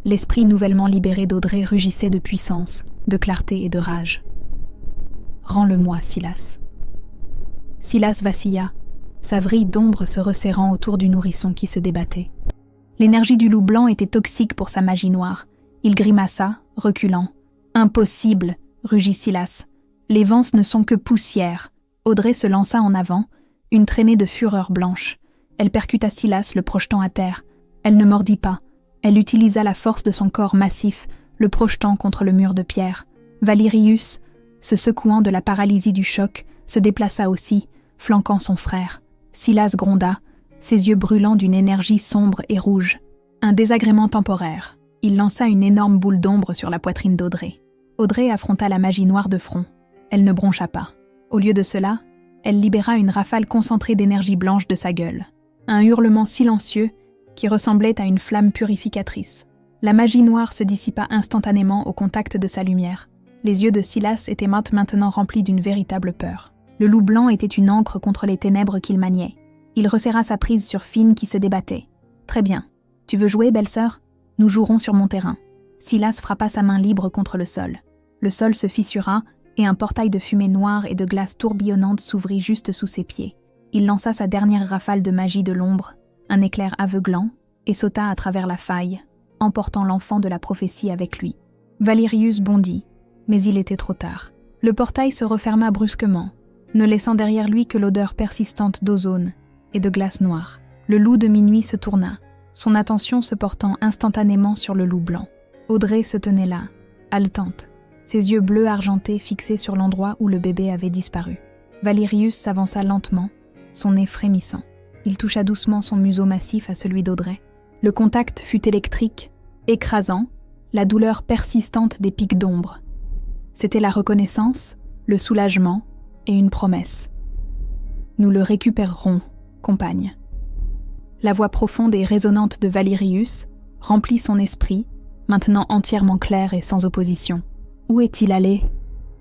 L'esprit nouvellement libéré d'Audrey rugissait de puissance, de clarté et de rage. « Rends-le-moi, Silas. » Silas vacilla, sa vrille d'ombre se resserrant autour du nourrisson qui se débattait. L'énergie du loup blanc était toxique pour sa magie noire. Il grimaça, reculant. « Impossible !» rugit Silas. « Les vents ne sont que poussière. » Audrey se lança en avant, une traînée de fureur blanche. Elle percuta Silas, le projetant à terre. Elle ne mordit pas. Elle utilisa la force de son corps massif, le projetant contre le mur de pierre. Valerius, se secouant de la paralysie du choc, se déplaça aussi, flanquant son frère. Silas gronda, ses yeux brûlants d'une énergie sombre et rouge. Un désagrément temporaire. Il lança une énorme boule d'ombre sur la poitrine d'Audrey. Audrey affronta la magie noire de front. Elle ne broncha pas. Au lieu de cela, elle libéra une rafale concentrée d'énergie blanche de sa gueule. Un hurlement silencieux qui ressemblait à une flamme purificatrice. La magie noire se dissipa instantanément au contact de sa lumière. Les yeux de Silas étaient maintenant remplis d'une véritable peur. Le loup blanc était une ancre contre les ténèbres qu'il maniait. Il resserra sa prise sur Finn qui se débattait. « Très bien. Tu veux jouer, belle-sœur ? Nous jouerons sur mon terrain. » Silas frappa sa main libre contre le sol. Le sol se fissura et un portail de fumée noire et de glace tourbillonnante s'ouvrit juste sous ses pieds. Il lança sa dernière rafale de magie de l'ombre, un éclair aveuglant, et sauta à travers la faille, emportant l'enfant de la prophétie avec lui. Valerius bondit, mais il était trop tard. Le portail se referma brusquement, ne laissant derrière lui que l'odeur persistante d'ozone et de glace noire. Le loup de minuit se tourna, son attention se portant instantanément sur le loup blanc. Audrey se tenait là, haletante, ses yeux bleus argentés fixés sur l'endroit où le bébé avait disparu. Valerius s'avança lentement, son nez frémissant. Il toucha doucement son museau massif à celui d'Audrey. Le contact fut électrique, écrasant, la douleur persistante des pics d'ombre. C'était la reconnaissance, le soulagement et une promesse. « Nous le récupérerons, compagne. » La voix profonde et résonnante de Valerius remplit son esprit, maintenant entièrement clair et sans opposition. « Où est-il allé ?»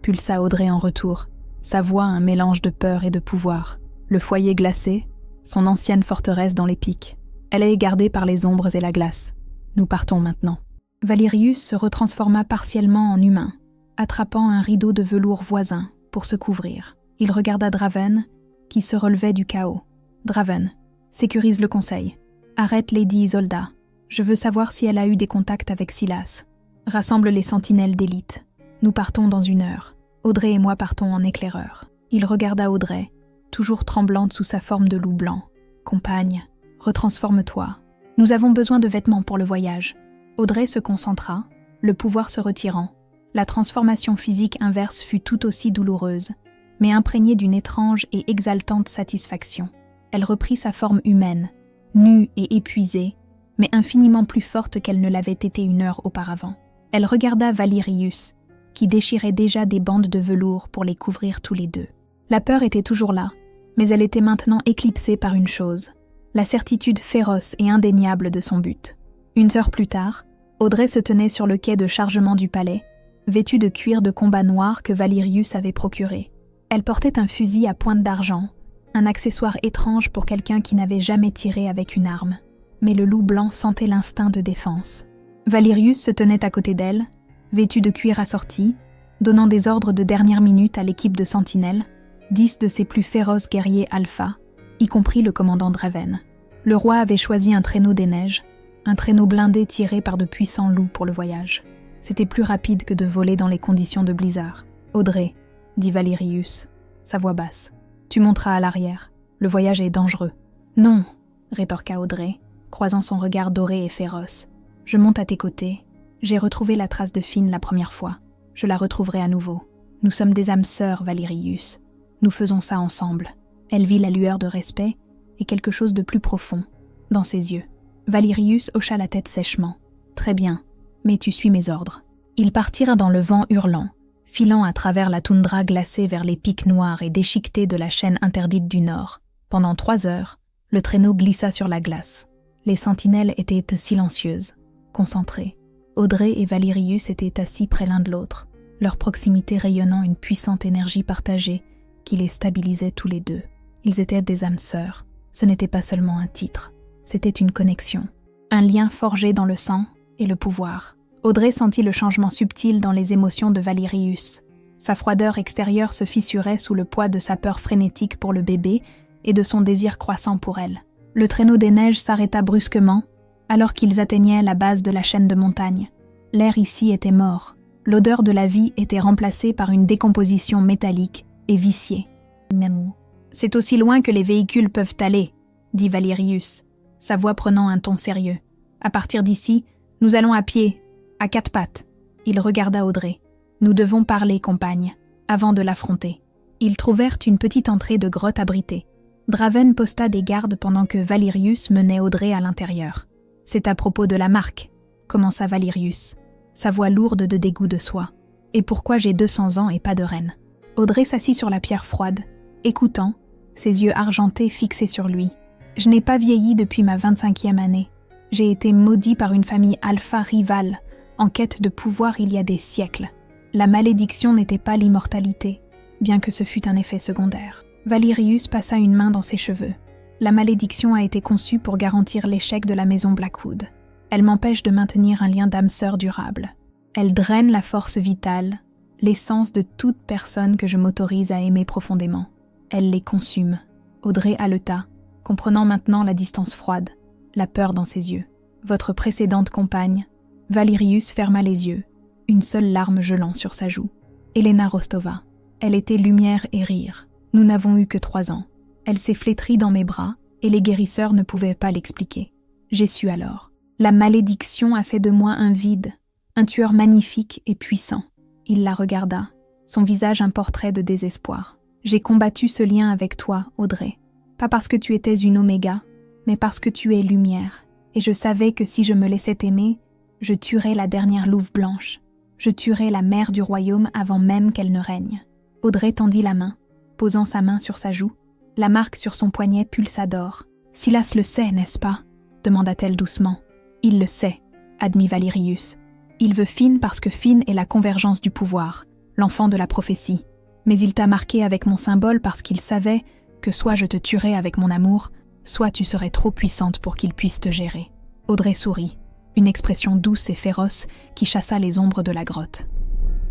pulsa Audrey en retour, sa voix un mélange de peur et de pouvoir. Le foyer glacé, son ancienne forteresse dans les pics. Elle est gardée par les ombres et la glace. Nous partons maintenant. Valerius se retransforma partiellement en humain, attrapant un rideau de velours voisin pour se couvrir. Il regarda Draven, qui se relevait du chaos. Draven, sécurise le conseil. Arrête Lady Isolda. Je veux savoir si elle a eu des contacts avec Silas. Rassemble les sentinelles d'élite. Nous partons dans 1 heure. Audrey et moi partons en éclaireur. Il regarda Audrey, toujours tremblante sous sa forme de loup blanc. Compagne, retransforme-toi. Nous avons besoin de vêtements pour le voyage. Audrey se concentra, le pouvoir se retirant. La transformation physique inverse fut tout aussi douloureuse, mais imprégnée d'une étrange et exaltante satisfaction. Elle reprit sa forme humaine, nue et épuisée, mais infiniment plus forte qu'elle ne l'avait été 1 heure auparavant. Elle regarda Valerius, qui déchirait déjà des bandes de velours pour les couvrir tous les deux. La peur était toujours là, mais elle était maintenant éclipsée par une chose, la certitude féroce et indéniable de son but. 1 heure plus tard, Audrey se tenait sur le quai de chargement du palais, vêtue de cuir de combat noir que Valerius avait procuré. Elle portait un fusil à pointe d'argent, un accessoire étrange pour quelqu'un qui n'avait jamais tiré avec une arme. Mais le loup blanc sentait l'instinct de défense. Valerius se tenait à côté d'elle, vêtu de cuir assorti, donnant des ordres de dernière minute à l'équipe de sentinelles, 10 de ses plus féroces guerriers alpha, y compris le commandant Draven. Le roi avait choisi un traîneau des neiges, un traîneau blindé tiré par de puissants loups pour le voyage. C'était plus rapide que de voler dans les conditions de blizzard. « Audrey, » dit Valerius, sa voix basse, « tu monteras à l'arrière. Le voyage est dangereux. »« Non, » rétorqua Audrey, croisant son regard doré et féroce. « Je monte à tes côtés, J'ai retrouvé la trace de Finn la première fois. Je la retrouverai à nouveau. Nous sommes des âmes sœurs, Valerius. Nous faisons ça ensemble. » Elle vit la lueur de respect et quelque chose de plus profond dans ses yeux. Valerius hocha la tête sèchement. « Très bien, mais tu suis mes ordres. » Ils partirent dans le vent hurlant, filant à travers la toundra glacée vers les pics noirs et déchiquetés de la chaîne interdite du Nord. Pendant 3 heures, le traîneau glissa sur la glace. Les sentinelles étaient silencieuses, concentrées. Audrey et Valerius étaient assis près l'un de l'autre, leur proximité rayonnant une puissante énergie partagée qui les stabilisait tous les deux. Ils étaient des âmes sœurs. Ce n'était pas seulement un titre, c'était une connexion. Un lien forgé dans le sang et le pouvoir. Audrey sentit le changement subtil dans les émotions de Valerius. Sa froideur extérieure se fissurait sous le poids de sa peur frénétique pour le bébé et de son désir croissant pour elle. Le traîneau des neiges s'arrêta brusquement alors qu'ils atteignaient la base de la chaîne de montagnes. L'air ici était mort. L'odeur de la vie était remplacée par une décomposition métallique et viciée. « C'est aussi loin que les véhicules peuvent aller, » dit Valerius, sa voix prenant un ton sérieux. « À partir d'ici, nous allons à pied, à 4 pattes. » Il regarda Audrey. « Nous devons parler, compagne, avant de l'affronter. » Ils trouvèrent une petite entrée de grotte abritée. Draven posta des gardes pendant que Valerius menait Audrey à l'intérieur. « C'est à propos de la marque, » commença Valerius, sa voix lourde de dégoût de soi. « Et pourquoi j'ai 200 ans et pas de reine ?» Audrey s'assit sur la pierre froide, écoutant, ses yeux argentés fixés sur lui. « Je n'ai pas vieilli depuis ma 25e année. J'ai été maudit par une famille alpha rivale, en quête de pouvoir il y a des siècles. La malédiction n'était pas l'immortalité, bien que ce fût un effet secondaire. » Valerius passa une main dans ses cheveux. « La malédiction a été conçue pour garantir l'échec de la maison Blackwood. Elle m'empêche de maintenir un lien d'âme sœur durable. Elle draine la force vitale, l'essence de toute personne que je m'autorise à aimer profondément. Elle les consume. » Audrey haleta, comprenant maintenant la distance froide, la peur dans ses yeux. « Votre précédente compagne. » Valerius ferma les yeux, une seule larme gelant sur sa joue. « Elena Rostova. Elle était lumière et rire. Nous n'avons eu que 3 ans. Elle s'est flétrie dans mes bras et les guérisseurs ne pouvaient pas l'expliquer. J'ai su alors. La malédiction a fait de moi un vide, un tueur magnifique et puissant. » Il la regarda, son visage un portrait de désespoir. « J'ai combattu ce lien avec toi, Audrey. Pas parce que tu étais une oméga, mais parce que tu es lumière. Et je savais que si je me laissais aimer, je tuerais la dernière louve blanche. Je tuerais la mère du royaume avant même qu'elle ne règne. » Audrey tendit la main, posant sa main sur sa joue. La marque sur son poignet pulsa d'or. « Silas le sait, n'est-ce pas ?» demanda-t-elle doucement. « Il le sait, » admit Valerius. « Il veut Finn parce que Finn est la convergence du pouvoir, l'enfant de la prophétie. Mais il t'a marqué avec mon symbole parce qu'il savait que soit je te tuerais avec mon amour, soit tu serais trop puissante pour qu'il puisse te gérer. » Audrey sourit, une expression douce et féroce qui chassa les ombres de la grotte.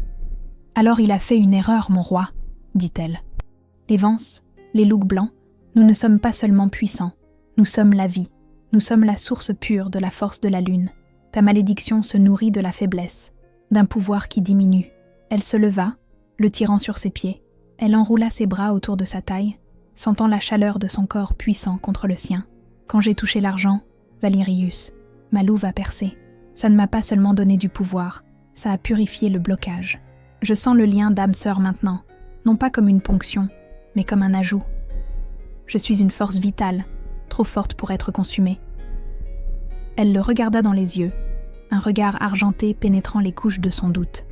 « Alors il a fait une erreur, mon roi, » dit-elle. « Les Vance, les loups blancs, nous ne sommes pas seulement puissants, nous sommes la vie, nous sommes la source pure de la force de la lune. Ta malédiction se nourrit de la faiblesse, d'un pouvoir qui diminue. » Elle se leva, le tirant sur ses pieds. Elle enroula ses bras autour de sa taille, sentant la chaleur de son corps puissant contre le sien. « Quand j'ai touché l'argent, Valerius, ma louve a percé. Ça ne m'a pas seulement donné du pouvoir, ça a purifié le blocage. Je sens le lien d'âme-sœur maintenant, non pas comme une ponction, mais comme un ajout. Je suis une force vitale, trop forte pour être consumée. » Elle le regarda dans les yeux, un regard argenté pénétrant les couches de son doute.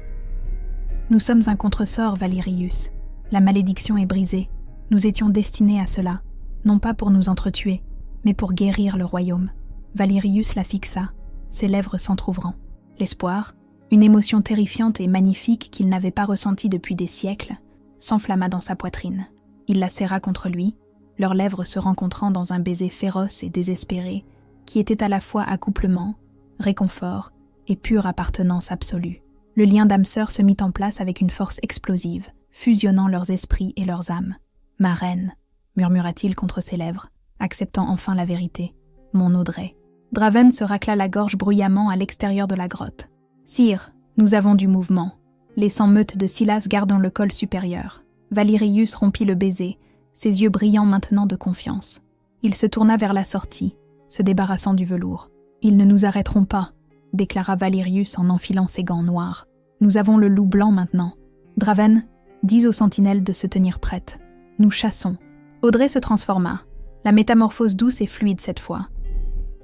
« Nous sommes un contresort, Valerius. La malédiction est brisée. Nous étions destinés à cela, non pas pour nous entretuer, mais pour guérir le royaume. » Valerius la fixa, ses lèvres s'entr'ouvrant. L'espoir, une émotion terrifiante et magnifique qu'il n'avait pas ressentie depuis des siècles, s'enflamma dans sa poitrine. Il la serra contre lui, leurs lèvres se rencontrant dans un baiser féroce et désespéré, qui était à la fois accouplement, réconfort et pure appartenance absolue. Le lien d'âme-sœur se mit en place avec une force explosive, fusionnant leurs esprits et leurs âmes. « Ma reine » murmura-t-il contre ses lèvres, acceptant enfin la vérité. « Mon Audrey » Draven se racla la gorge bruyamment à l'extérieur de la grotte. « Sire, nous avons du mouvement. Les 100 meutes de Silas gardent le col supérieur. » Valerius rompit le baiser, ses yeux brillant maintenant de confiance. Il se tourna vers la sortie, se débarrassant du velours. « Ils ne nous arrêteront pas. » déclara Valerius en enfilant ses gants noirs. Nous avons le loup blanc maintenant. Draven, dis aux sentinelles de se tenir prêtes. Nous chassons. Audrey se transforma. La métamorphose douce et fluide cette fois.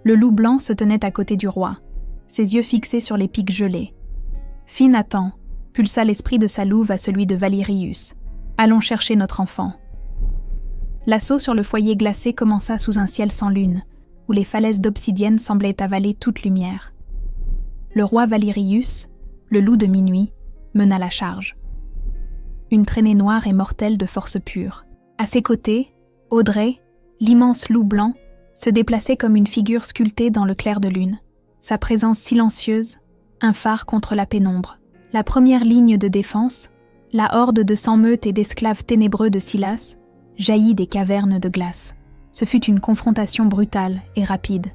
Le loup blanc se tenait à côté du roi, ses yeux fixés sur les pics gelés. Finn attend, pulsa l'esprit de sa louve à celui de Valerius. Allons chercher notre enfant. L'assaut sur le foyer glacé commença sous un ciel sans lune, où les falaises d'obsidienne semblaient avaler toute lumière. Le roi Valerius, le loup de minuit, mena la charge. Une traînée noire et mortelle de force pure. À ses côtés, Audrey, l'immense loup blanc, se déplaçait comme une figure sculptée dans le clair de lune. Sa présence silencieuse, un phare contre la pénombre. La première ligne de défense, la horde de sans-meute et d'esclaves ténébreux de Silas, jaillit des cavernes de glace. Ce fut une confrontation brutale et rapide.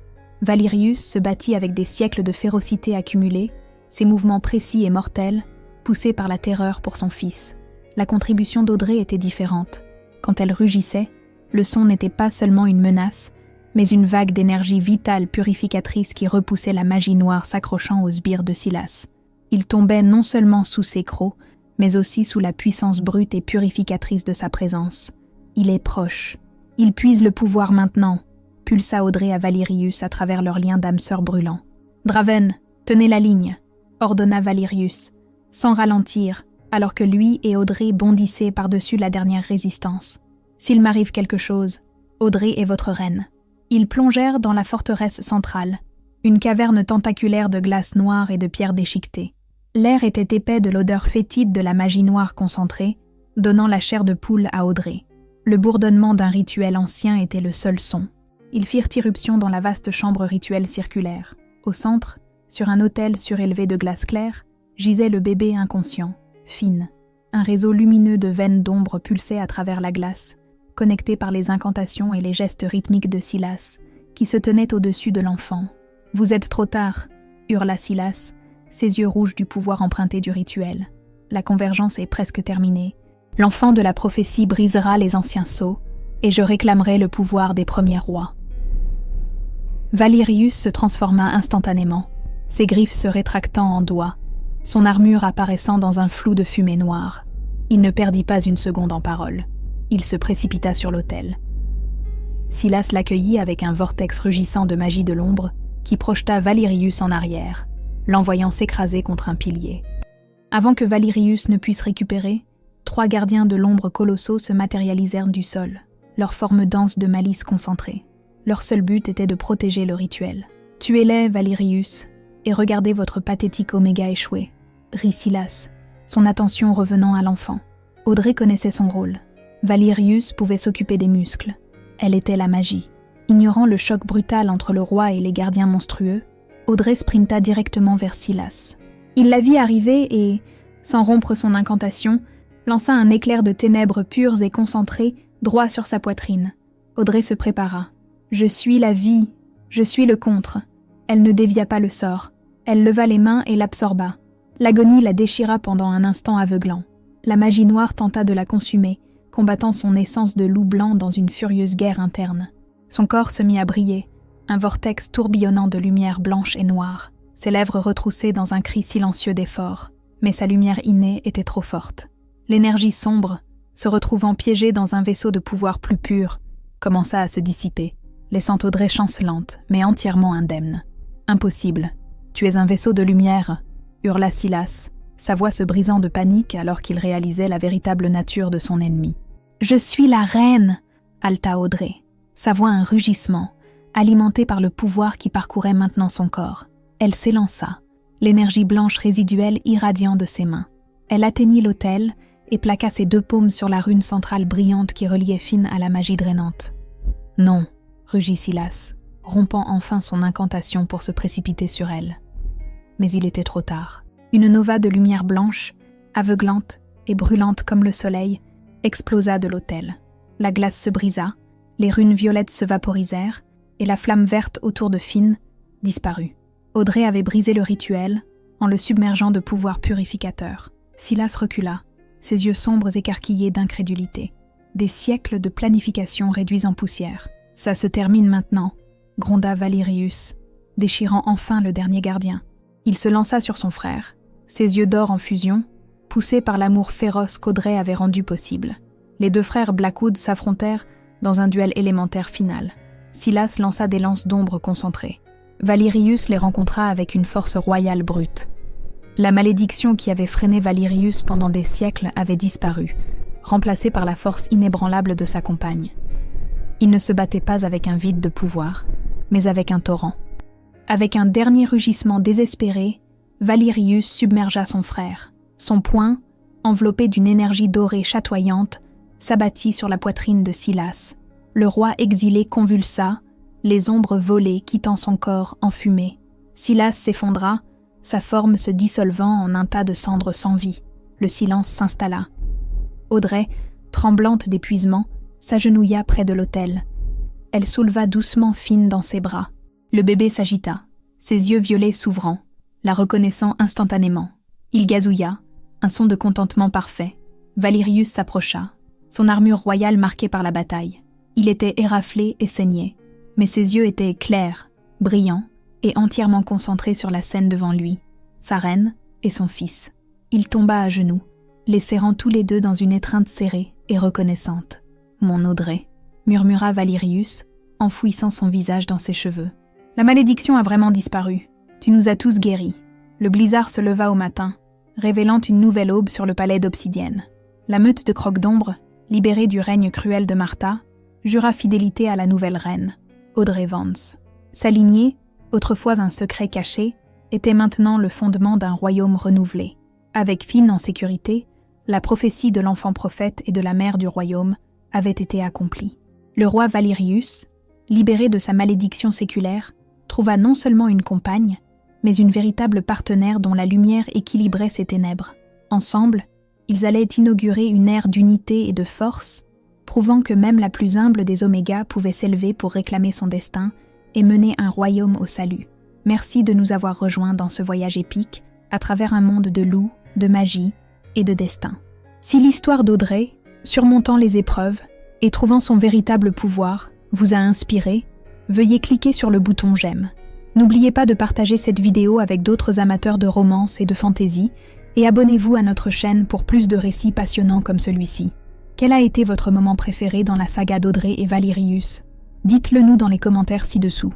Valerius se battit avec des siècles de férocité accumulée, ses mouvements précis et mortels, poussés par la terreur pour son fils. La contribution d'Audrey était différente. Quand elle rugissait, le son n'était pas seulement une menace, mais une vague d'énergie vitale purificatrice qui repoussait la magie noire s'accrochant aux sbires de Silas. Il tombait non seulement sous ses crocs, mais aussi sous la puissance brute et purificatrice de sa présence. Il est proche. Il puise le pouvoir maintenant, pulsa Audrey à Valerius à travers leur lien d'âme sœur brûlant. Draven, tenez la ligne, ordonna Valerius, sans ralentir, alors que lui et Audrey bondissaient par-dessus la dernière résistance. S'il m'arrive quelque chose, Audrey est votre reine. Ils plongèrent dans la forteresse centrale, une caverne tentaculaire de glace noire et de pierres déchiquetées. L'air était épais de l'odeur fétide de la magie noire concentrée, donnant la chair de poule à Audrey. Le bourdonnement d'un rituel ancien était le seul son. Ils firent irruption dans la vaste chambre rituelle circulaire. Au centre, sur un autel surélevé de glace claire, gisait le bébé inconscient, Finn. Un réseau lumineux de veines d'ombre pulsait à travers la glace, connecté par les incantations et les gestes rythmiques de Silas, qui se tenaient au-dessus de l'enfant. « Vous êtes trop tard !» hurla Silas, ses yeux rouges du pouvoir emprunté du rituel. La convergence est presque terminée. L'enfant de la prophétie brisera les anciens sceaux, et je réclamerai le pouvoir des premiers rois. Valerius se transforma instantanément, ses griffes se rétractant en doigts, son armure apparaissant dans un flou de fumée noire. Il ne perdit pas une seconde en paroles. Il se précipita sur l'autel. Silas l'accueillit avec un vortex rugissant de magie de l'ombre qui projeta Valerius en arrière, l'envoyant s'écraser contre un pilier. Avant que Valerius ne puisse récupérer, 3 gardiens de l'ombre colossaux se matérialisèrent du sol, leur forme dense de malice concentrée. Leur seul but était de protéger le rituel. « Tuez-les, Valerius, et regardez votre pathétique Oméga échouer », rit Silas, son attention revenant à l'enfant. Audrey connaissait son rôle. Valerius pouvait s'occuper des muscles. Elle était la magie. Ignorant le choc brutal entre le roi et les gardiens monstrueux, Audrey sprinta directement vers Silas. Il la vit arriver et, sans rompre son incantation, lança un éclair de ténèbres pures et concentrées droit sur sa poitrine. Audrey se prépara. « Je suis la vie, je suis le contre ». Elle ne dévia pas le sort. Elle leva les mains et l'absorba. L'agonie la déchira pendant un instant aveuglant. La magie noire tenta de la consumer, combattant son essence de loup blanc dans une furieuse guerre interne. Son corps se mit à briller, un vortex tourbillonnant de lumière blanche et noire, ses lèvres retroussées dans un cri silencieux d'effort, mais sa lumière innée était trop forte. L'énergie sombre, se retrouvant piégée dans un vaisseau de pouvoir plus pur, commença à se dissiper, laissant Audrey chancelante, mais entièrement indemne. « Impossible, tu es un vaisseau de lumière !» hurla Silas, sa voix se brisant de panique alors qu'il réalisait la véritable nature de son ennemi. « Je suis la reine !» haleta Audrey, sa voix un rugissement, alimenté par le pouvoir qui parcourait maintenant son corps. Elle s'élança, l'énergie blanche résiduelle irradiant de ses mains. Elle atteignit l'autel et plaqua ses 2 paumes sur la rune centrale brillante qui reliait Finn à la magie drainante. « Non !» rugit Silas, rompant enfin son incantation pour se précipiter sur elle. Mais il était trop tard. Une nova de lumière blanche, aveuglante et brûlante comme le soleil, explosa de l'autel. La glace se brisa, les runes violettes se vaporisèrent, et la flamme verte autour de Finn disparut. Audrey avait brisé le rituel en le submergeant de pouvoirs purificateurs. Silas recula, ses yeux sombres écarquillés d'incrédulité. Des siècles de planification réduits en poussière. « Ça se termine maintenant », gronda Valerius, déchirant enfin le dernier gardien. Il se lança sur son frère, ses yeux d'or en fusion, poussés par l'amour féroce qu'Audrey avait rendu possible. Les deux frères Blackwood s'affrontèrent dans un duel élémentaire final. Silas lança des lances d'ombre concentrées. Valerius les rencontra avec une force royale brute. La malédiction qui avait freiné Valerius pendant des siècles avait disparu, remplacée par la force inébranlable de sa compagne. Il ne se battait pas avec un vide de pouvoir, mais avec un torrent. Avec un dernier rugissement désespéré, Valerius submergea son frère. Son poing, enveloppé d'une énergie dorée chatoyante, s'abattit sur la poitrine de Silas. Le roi exilé convulsa, les ombres volées quittant son corps enfumé. Silas s'effondra, sa forme se dissolvant en un tas de cendres sans vie. Le silence s'installa. Audrey, tremblante d'épuisement, s'agenouilla près de l'autel. Elle souleva doucement Finn dans ses bras. Le bébé s'agita, ses yeux violets s'ouvrant, la reconnaissant instantanément. Il gazouilla, un son de contentement parfait. Valerius s'approcha, son armure royale marquée par la bataille. Il était éraflé et saignait, mais ses yeux étaient clairs, brillants et entièrement concentrés sur la scène devant lui, sa reine et son fils. Il tomba à genoux, les serrant tous les deux dans une étreinte serrée et reconnaissante. « Mon Audrey », murmura Valerius, enfouissant son visage dans ses cheveux. « La malédiction a vraiment disparu. Tu nous as tous guéris. » Le blizzard se leva au matin, révélant une nouvelle aube sur le palais d'obsidienne. La meute de Croque-d'Ombre, libérée du règne cruel de Martha, jura fidélité à la nouvelle reine, Audrey Vance. Sa lignée, autrefois un secret caché, était maintenant le fondement d'un royaume renouvelé. Avec Finn en sécurité, la prophétie de l'enfant prophète et de la mère du royaume avait été accomplie. Le roi Valerius, libéré de sa malédiction séculaire, trouva non seulement une compagne, mais une véritable partenaire dont la lumière équilibrait ses ténèbres. Ensemble, ils allaient inaugurer une ère d'unité et de force, prouvant que même la plus humble des Omégas pouvait s'élever pour réclamer son destin et mener un royaume au salut. Merci de nous avoir rejoints dans ce voyage épique, à travers un monde de loups, de magie et de destin. Si l'histoire d'Audrey, surmontant les épreuves et trouvant son véritable pouvoir, vous a inspiré, veuillez cliquer sur le bouton j'aime. N'oubliez pas de partager cette vidéo avec d'autres amateurs de romance et de fantaisie et abonnez-vous à notre chaîne pour plus de récits passionnants comme celui-ci. Quel a été votre moment préféré dans la saga d'Audrey et Valerius ? Dites-le nous dans les commentaires ci-dessous.